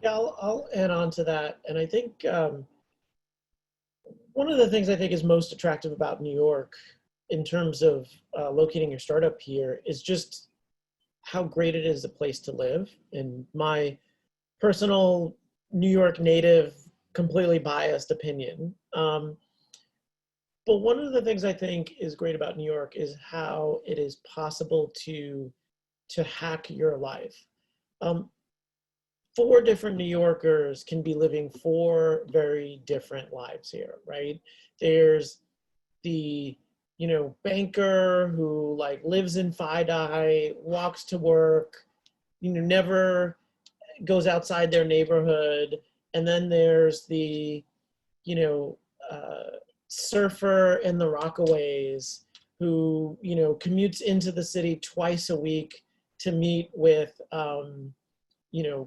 Yeah, I'll add on to that. And I think one of the things I think is most attractive about New York in terms of locating your startup here is just how great it is a place to live. In my personal New York native, completely biased opinion. But one of the things I think is great about New York is how it is possible to hack your life. 4 different New Yorkers can be living 4 very different lives here, right? There's the, banker who lives in FiDi, walks to work, never goes outside their neighborhood. And then there's the, surfer in the Rockaways who, commutes into the city twice a week to meet with,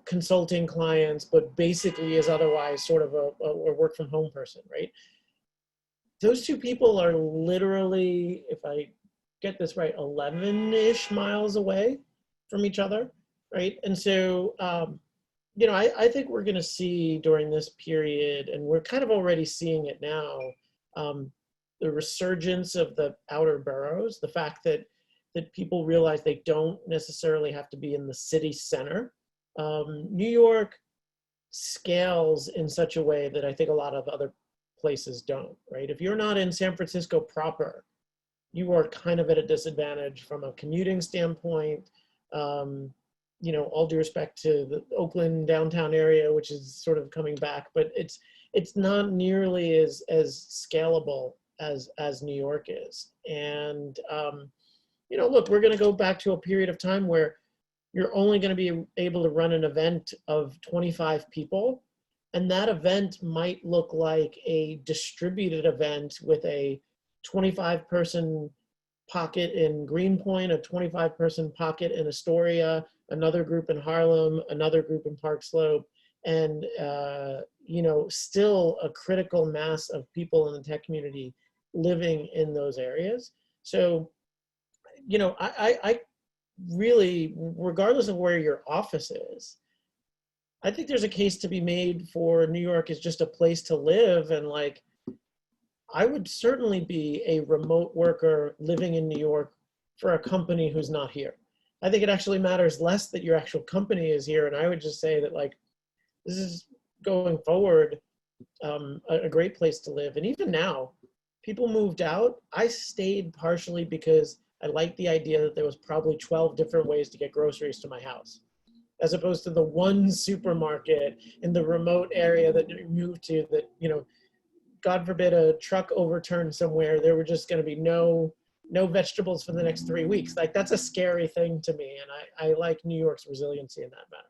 consulting clients, but basically is otherwise sort of a work from home person, right? Those two people are literally, if I get this right, 11-ish miles away from each other, right? And so, I think we're going to see during this period, and we're kind of already seeing it now, the resurgence of the outer boroughs, the fact that people realize they don't necessarily have to be in the city center. New York scales in such a way that I think a lot of other places don't, right? If you're not in San Francisco proper, you are kind of at a disadvantage from a commuting standpoint. All due respect to the Oakland downtown area, which is sort of coming back, but it's not nearly as scalable as New York is. And look, we're going to go back to a period of time where you're only going to be able to run an event of 25 people. And that event might look like a distributed event with a 25-person pocket in Greenpoint, a 25-person pocket in Astoria, another group in Harlem, another group in Park Slope, and still a critical mass of people in the tech community living in those areas. So, I really, regardless of where your office is, I think there's a case to be made for New York as just a place to live. And I would certainly be a remote worker living in New York for a company who's not here. I think it actually matters less that your actual company is here. And I would just say that this is going forward a great place to live. And even now, people moved out. I stayed partially because I liked the idea that there was probably 12 different ways to get groceries to my house, as opposed to the one supermarket in the remote area that you moved to that, God forbid a truck overturned somewhere, there were just going to be no vegetables for the next 3 weeks. That's a scary thing to me. And I like New York's resiliency in that matter.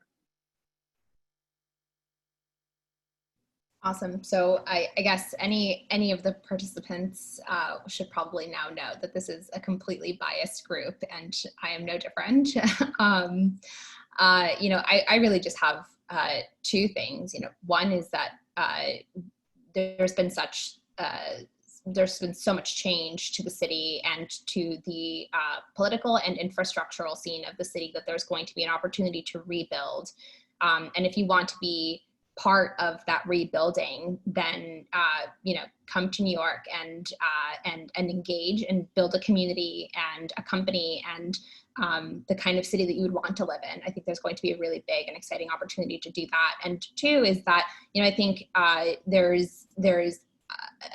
Awesome. So I guess any of the participants should probably now know that this is a completely biased group, and I am no different. I really just have two things. One is that there's been so much change to the city and to the political and infrastructural scene of the city that there's going to be an opportunity to rebuild. And if you want to be part of that rebuilding, then come to New York and engage and build a community and a company and the kind of city that you would want to live in. I think there's going to be a really big and exciting opportunity to do that. And two is that I think there's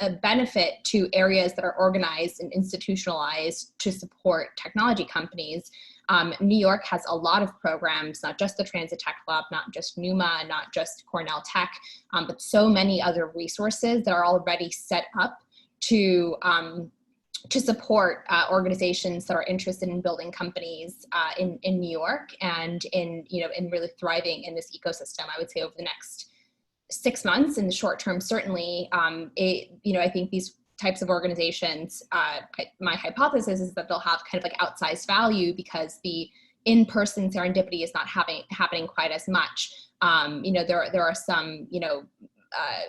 a benefit to areas that are organized and institutionalized to support technology companies. New York has a lot of programs, not just the Transit Tech Lab, not just NUMA, not just Cornell Tech, but so many other resources that are already set up to support organizations that are interested in building companies in New York and in really thriving in this ecosystem. I would say over the next 6 months, in the short term, certainly, I think these types of organizations, my hypothesis is that they'll have kind of outsized value because the in-person serendipity is not happening quite as much. There are some,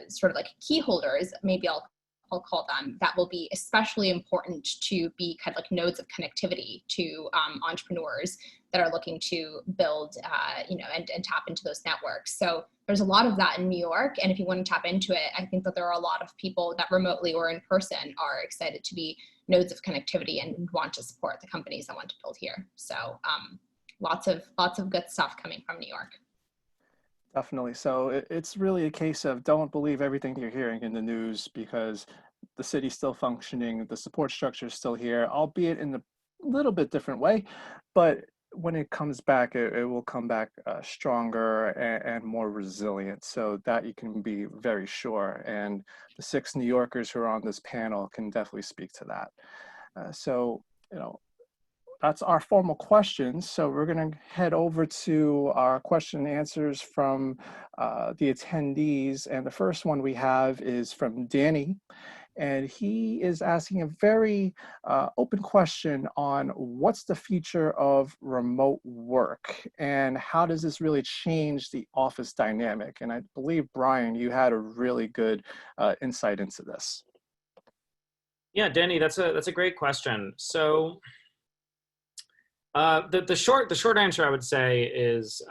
sort of key holders, maybe I'll call them, that will be especially important to be kind of nodes of connectivity to entrepreneurs that are looking to build, and tap into those networks. So there's a lot of that in New York. And if you want to tap into it, I think that there are a lot of people that remotely or in person are excited to be nodes of connectivity and want to support the companies that want to build here. So lots of good stuff coming from New York. Definitely. So it's really a case of don't believe everything you're hearing in the news, because the city's still functioning, the support structure is still here, albeit in a little bit different way. But when it comes back, it will come back stronger and more resilient. So that you can be very sure. And the 6 New Yorkers who are on this panel can definitely speak to that. That's our formal questions. So we're going to head over to our question and answers from the attendees. And the first one we have is from Danny. and he is asking a very open question on what's the future of remote work and how does this really change the office dynamic? And I believe, Brian, you had a really good insight into this. Yeah, Danny, that's a great question. So the short answer I would say is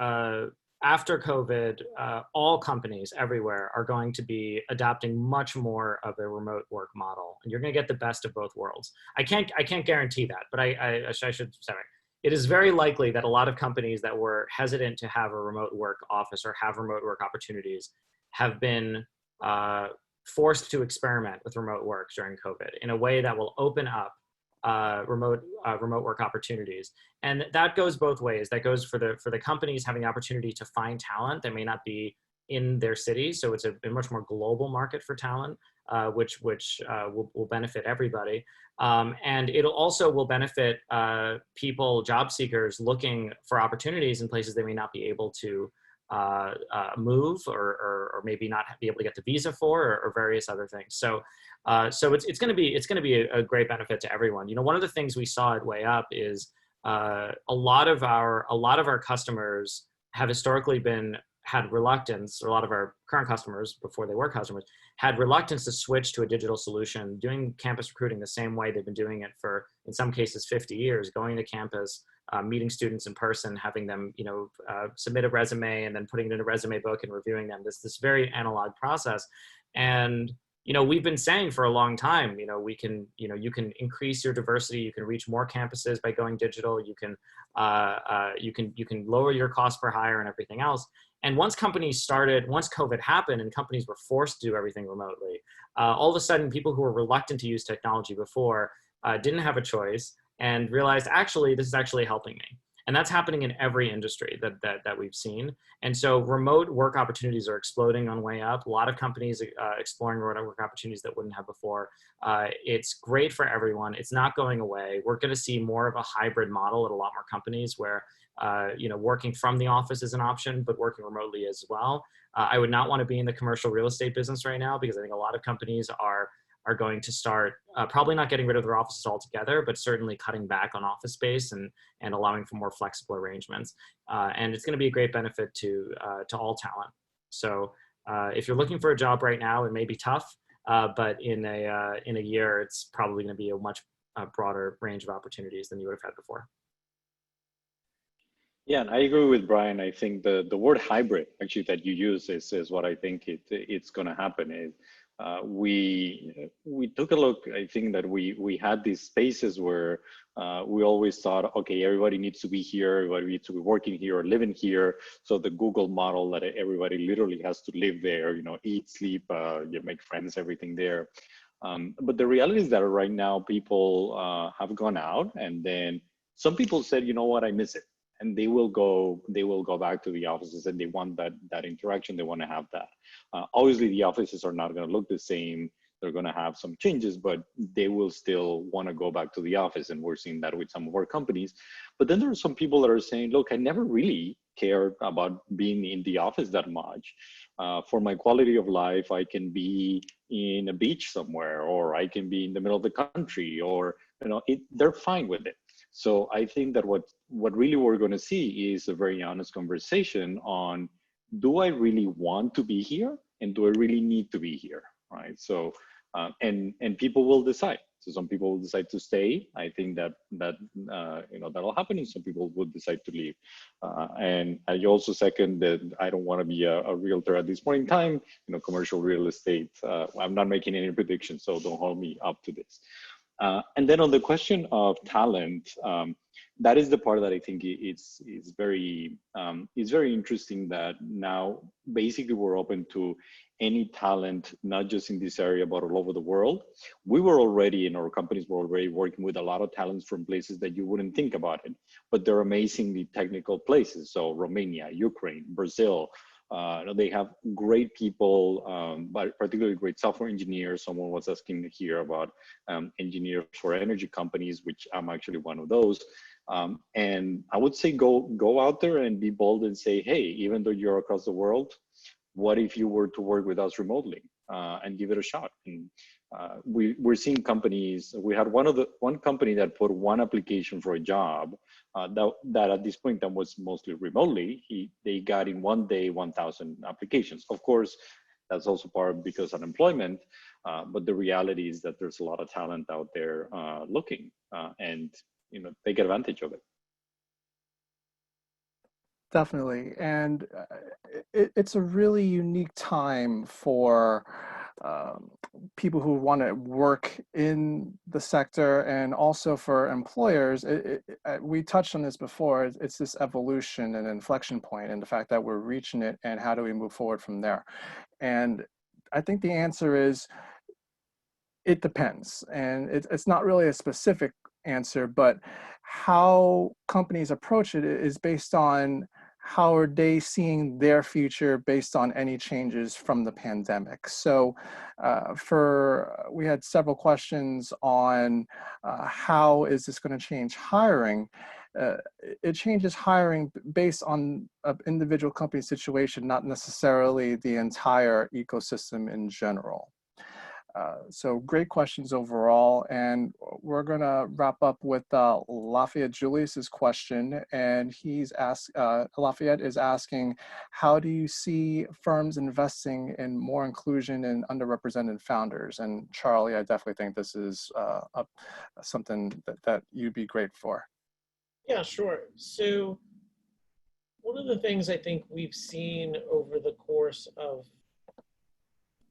after COVID, all companies everywhere are going to be adopting much more of a remote work model, and you're going to get the best of both worlds. I can't guarantee that, but I should say it is very likely that a lot of companies that were hesitant to have a remote work office or have remote work opportunities have been forced to experiment with remote work during COVID in a way that will open up remote work opportunities. And that goes both ways. That goes for the companies having the opportunity to find talent that may not be in their city. So it's a much more global market for talent, which will benefit everybody. And it'll also will benefit people, job seekers looking for opportunities in places they may not be able to move or maybe not be able to get the visa for or various other things. So it's going to be a great benefit to everyone. You know, one of the things we saw at WayUp is a lot of our customers have historically had reluctance, or a lot of our current customers before they were customers had reluctance to switch to a digital solution, doing campus recruiting the same way they've been doing it for, in some cases, 50 years, going to campus, meeting students in person, having them, submit a resume and then putting it in a resume book and reviewing them. This very analog process. And, we've been saying for a long time, you can increase your diversity, you can reach more campuses by going digital, you can lower your cost per hire and everything else. And once COVID happened and companies were forced to do everything remotely, all of a sudden people who were reluctant to use technology before didn't have a choice and realized, actually, this is actually helping me. And that's happening in every industry that we've seen. And so remote work opportunities are exploding on WayUp. A lot of companies exploring remote work opportunities that wouldn't have before. It's great for everyone. It's not going away. We're going to see more of a hybrid model at a lot more companies where working from the office is an option, but working remotely as well. I would not want to be in the commercial real estate business right now because I think a lot of companies are going to start probably not getting rid of their offices altogether, but certainly cutting back on office space and allowing for more flexible arrangements. And it's going to be a great benefit to all talent. So if you're looking for a job right now, it may be tough, but in a year, it's probably going to be a much broader range of opportunities than you would have had before. Yeah, and I agree with Brian. I think the word hybrid actually that you use is what I think it's going to happen. We took a look. I think that we had these spaces where we always thought, okay, everybody needs to be here, everybody needs to be working here or living here. So the Google model that everybody literally has to live there, eat, sleep, you make friends, everything there. But the reality is that right now people have gone out, and then some people said, you know what, I miss it. And they will go back to the offices, and they want that interaction. They want to have that. Obviously, the offices are not going to look the same. They're going to have some changes, but they will still want to go back to the office. And we're seeing that with some of our companies. But then there are some people that are saying, look, I never really cared about being in the office that much. For my quality of life, I can be in a beach somewhere, or I can be in the middle of the country, or they're fine with it. So I think that what really we're going to see is a very honest conversation on, do I really want to be here, and do I really need to be here, right? So and people will decide. So some people will decide to stay. I think that'll happen, and some people will decide to leave. And I also second that I don't want to be a realtor at this point in time. Commercial real estate. I'm not making any predictions, so don't hold me up to this. And then on the question of talent, that is the part that I think it's very interesting, that now basically we're open to any talent, not just in this area, but all over the world. We were already, in our companies, were already working with a lot of talents from places that you wouldn't think about it, but they're amazingly technical places. So Romania, Ukraine, Brazil. They have great people, but particularly great software engineers. Someone was asking here about engineers for energy companies, which I'm actually one of those. And I would say go out there and be bold and say, hey, even though you're across the world, what if you were to work with us remotely? and give it a shot. And we're seeing companies. We had one company that put one application for a job that at this point that was mostly remotely. They got in one day 1,000 applications. Of course, that's also part because of unemployment. But the reality is that there's a lot of talent out there looking, and take advantage of it. Definitely. And it's a really unique time for people who want to work in the sector, and also for employers. We touched on this before. It's this evolution and inflection point, and the fact that we're reaching it, and how do we move forward from there? And I think the answer is, it depends. And it's not really a specific answer, but how companies approach it is based on how are they seeing their future based on any changes from the pandemic. So we had several questions on how is this going to change hiring. It changes hiring based on an individual company situation, not necessarily the entire ecosystem in general. So great questions overall, and we're gonna wrap up with Lafayette Julius's question, and he's asked, Lafayette is asking, how do you see firms investing in more inclusion in underrepresented founders? And Charlie, I definitely think this is something that you'd be great for. Yeah, sure. So one of the things I think we've seen over the course of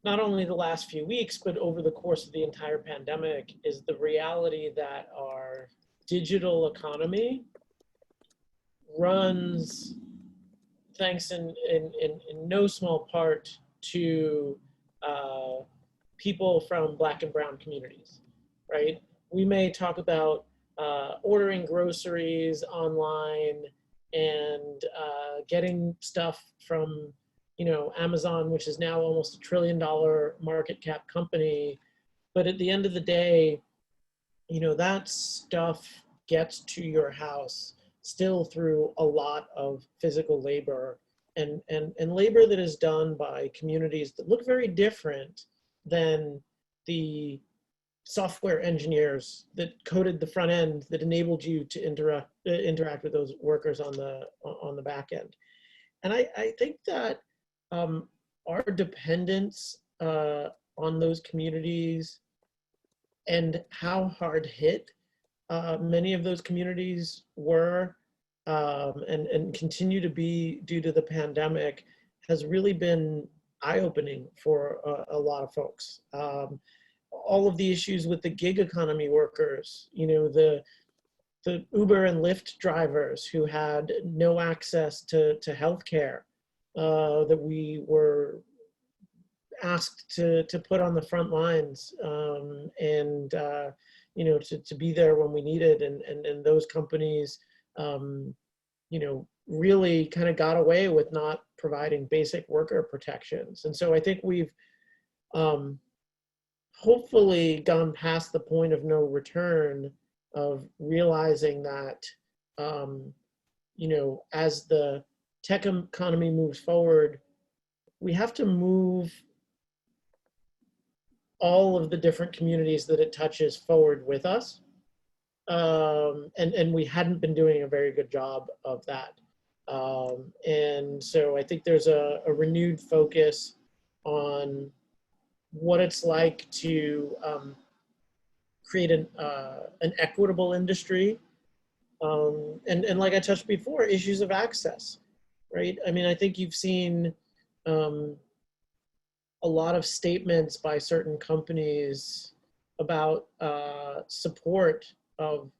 not only the last few weeks, but over the course of the entire pandemic, is the reality that our digital economy runs, thanks in no small part to people from Black and brown communities, right? We may talk about ordering groceries online and getting stuff from Amazon, which is now almost $1 trillion market cap company. But at the end of the day, that stuff gets to your house still through a lot of physical labor and labor that is done by communities that look very different than the software engineers that coded the front end that enabled you to interact with those workers on the back end. And I think that our dependence on those communities and how hard hit many of those communities were and continue to be due to the pandemic has really been eye-opening for a lot of folks. All of the issues with the gig economy workers, the Uber and Lyft drivers who had no access to healthcare, that we were asked to put on the front lines and to be there when we needed, and those companies really kind of got away with not providing basic worker protections. And so I think we've hopefully gone past the point of no return of realizing that as the tech economy moves forward, we have to move all of the different communities that it touches forward with us. And we hadn't been doing a very good job of that. And so I think there's a renewed focus on what it's like to create an equitable industry. And like I touched before, issues of access. Right? I mean, I think you've seen a lot of statements by certain companies about support of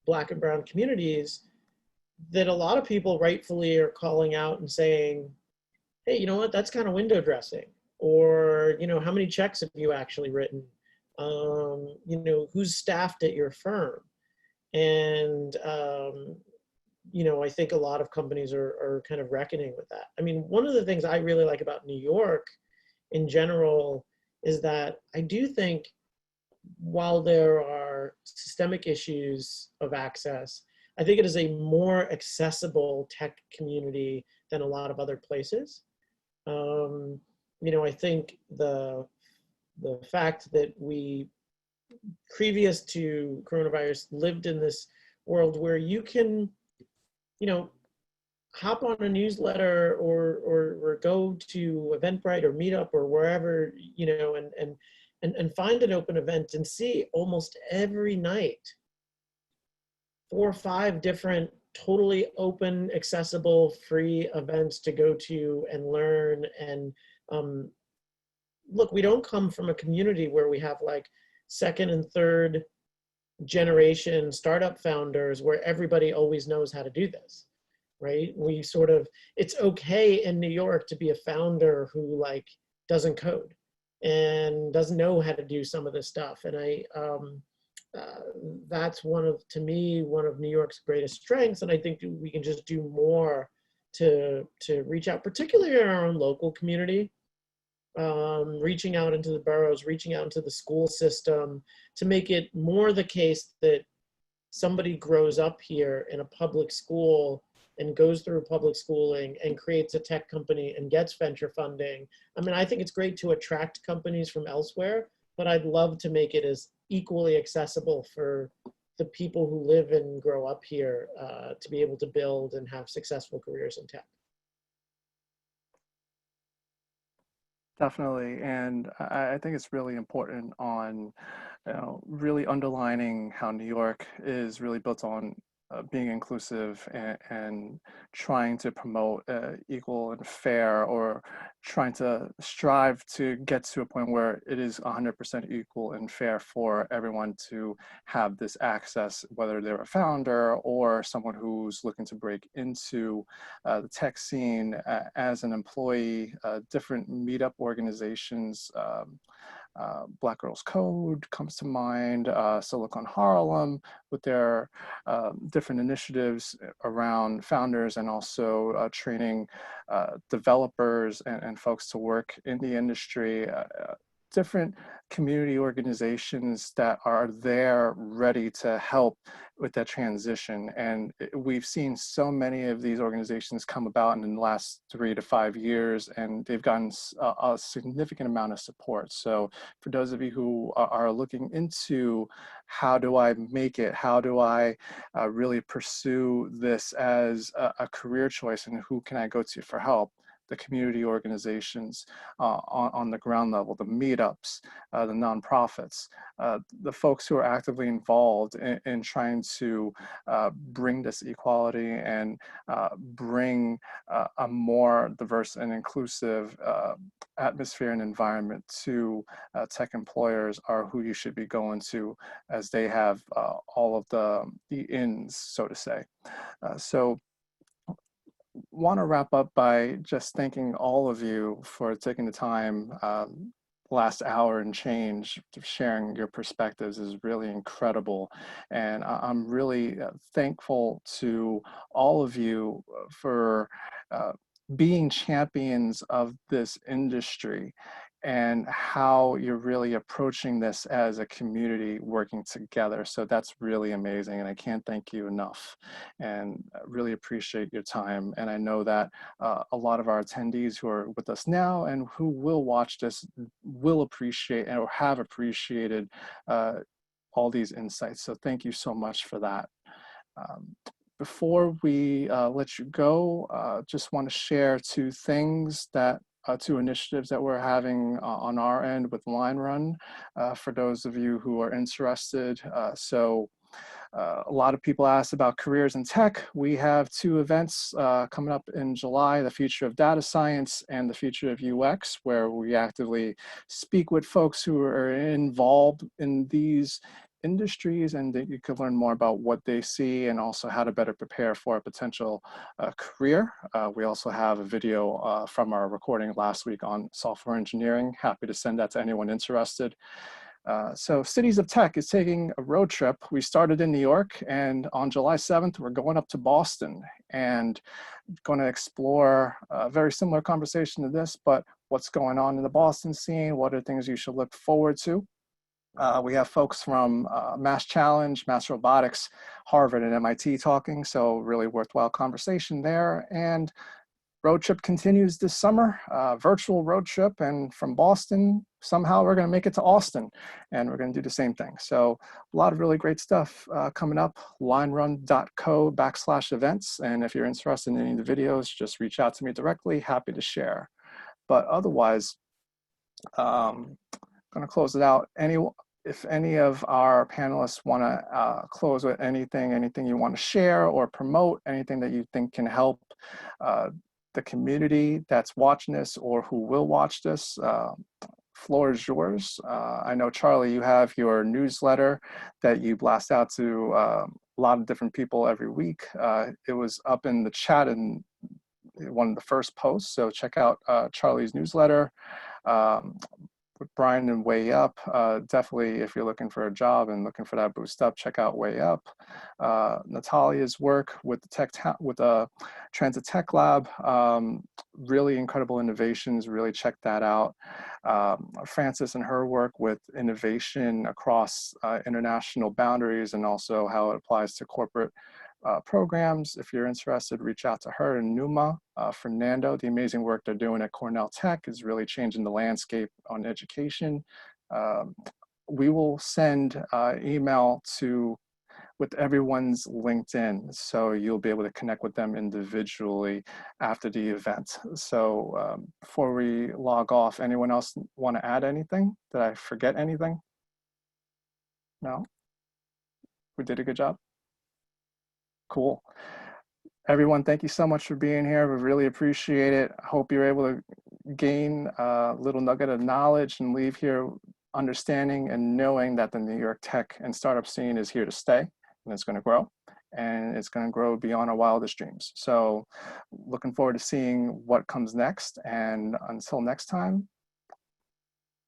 Black and brown communities that a lot of people rightfully are calling out and saying, hey, you know what, that's kind of window dressing. Or, how many checks have you actually written? Who's staffed at your firm? And I think a lot of companies are kind of reckoning with that. I mean, one of the things I really like about New York in general is that I do think while there are systemic issues of access, I think it is a more accessible tech community than a lot of other places. I think the the fact that we, previous to coronavirus, lived in this world where you can, you know, hop on a newsletter or go to Eventbrite or Meetup or wherever, you know, and find an open event and see almost every night 4 or 5 different totally open, accessible, free events to go to and learn. And look, we don't come from a community where we have like second and third generation startup founders where everybody always knows how to do this, right? We sort of, it's okay in New York to be a founder who like doesn't code and doesn't know how to do some of this stuff. And that's one of, to me, one of New York's greatest strengths. And I think we can just do more to reach out, particularly in our own local community, reaching out into the boroughs, reaching out into the school system, to make it more the case that somebody grows up here in a public school and goes through public schooling and creates a tech company and gets venture funding. I mean, I think it's great to attract companies from elsewhere, but I'd love to make it as equally accessible for the people who live and grow up here to be able to build and have successful careers in tech. Definitely, and I think it's really important on, really underlining how New York is really built on being inclusive and trying to promote equal and fair, or trying to strive to get to a point where it is 100% equal and fair for everyone to have this access, whether they're a founder or someone who's looking to break into the tech scene as an employee. Different meetup organizations, Black Girls Code comes to mind, Silicon Harlem, with their different initiatives around founders and also training developers and folks to work in the industry. Different community organizations that are there ready to help with that transition. And we've seen so many of these organizations come about in the last 3 to 5 years, and they've gotten a significant amount of support. So for those of you who are looking into how do I make it, how do I really pursue this as a career choice, and who can I go to for help, the community organizations on the ground level, the meetups, the nonprofits, the folks who are actively involved in trying to bring this equality and bring a more diverse and inclusive atmosphere and environment to tech employers, are who you should be going to, as they have all of the ins, so to say. So want to wrap up by just thanking all of you for taking the time. Last hour and change, sharing your perspectives is really incredible. And I'm really thankful to all of you for being champions of this industry, and how you're really approaching this as a community working together. So that's really amazing, and I can't thank you enough, and really appreciate your time. And I know that a lot of our attendees who are with us now and who will watch this will appreciate or have appreciated all these insights. So thank you so much for that. Before we let you go, just want to share 2 things that 2 initiatives that we're having on our end with Line Run for those of you who are interested. A lot of people ask about careers in tech. We have 2 events coming up in July, the future of data science and the future of UX, where we actively speak with folks who are involved in these industries, and that you could learn more about what they see and also how to better prepare for a potential career. We also have a video from our recording last week on software engineering. Happy to send that to anyone interested. So Cities of Tech is taking a road trip. We started in New York, and on July 7th, we're going up to Boston and going to explore a very similar conversation to this, but what's going on in the Boston scene, what are things you should look forward to. We have folks from Mass Challenge, Mass Robotics, Harvard, and MIT talking, so really worthwhile conversation there. And road trip continues this summer, virtual road trip, and from Boston, somehow we're going to make it to Austin, and we're going to do the same thing. So a lot of really great stuff coming up, linerun.co/events. And if you're interested in any of the videos, just reach out to me directly, happy to share. But otherwise, going to close it out. If any of our panelists want to close with anything you want to share or promote, anything that you think can help the community that's watching this or who will watch this, floor is yours. I know, Charlie, you have your newsletter that you blast out to a lot of different people every week. It was up in the chat in one of the first posts, so check out Charlie's newsletter. With Brian and WayUp, definitely if you're looking for a job and looking for that boost up, check out WayUp. Natalia's work with the Transit Tech Lab, really incredible innovations, really check that out. Frances and her work with innovation across international boundaries and also how it applies to corporate programs. If you're interested, reach out to her and Numa. Fernando, the amazing work they're doing at Cornell Tech is really changing the landscape on education. We will send email with everyone's LinkedIn, so you'll be able to connect with them individually after the event. So before we log off, anyone else want to add anything? Did I forget anything? No? We did a good job? Cool. Everyone, thank you so much for being here. We really appreciate it. I hope you're able to gain a little nugget of knowledge and leave here understanding and knowing that the New York tech and startup scene is here to stay, and it's going to grow, and it's going to grow beyond our wildest dreams. So looking forward to seeing what comes next. And until next time,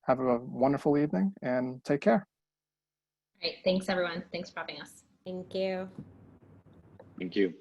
have a wonderful evening and take care. Great. Thanks, everyone. Thanks for having us. Thank you. Thank you.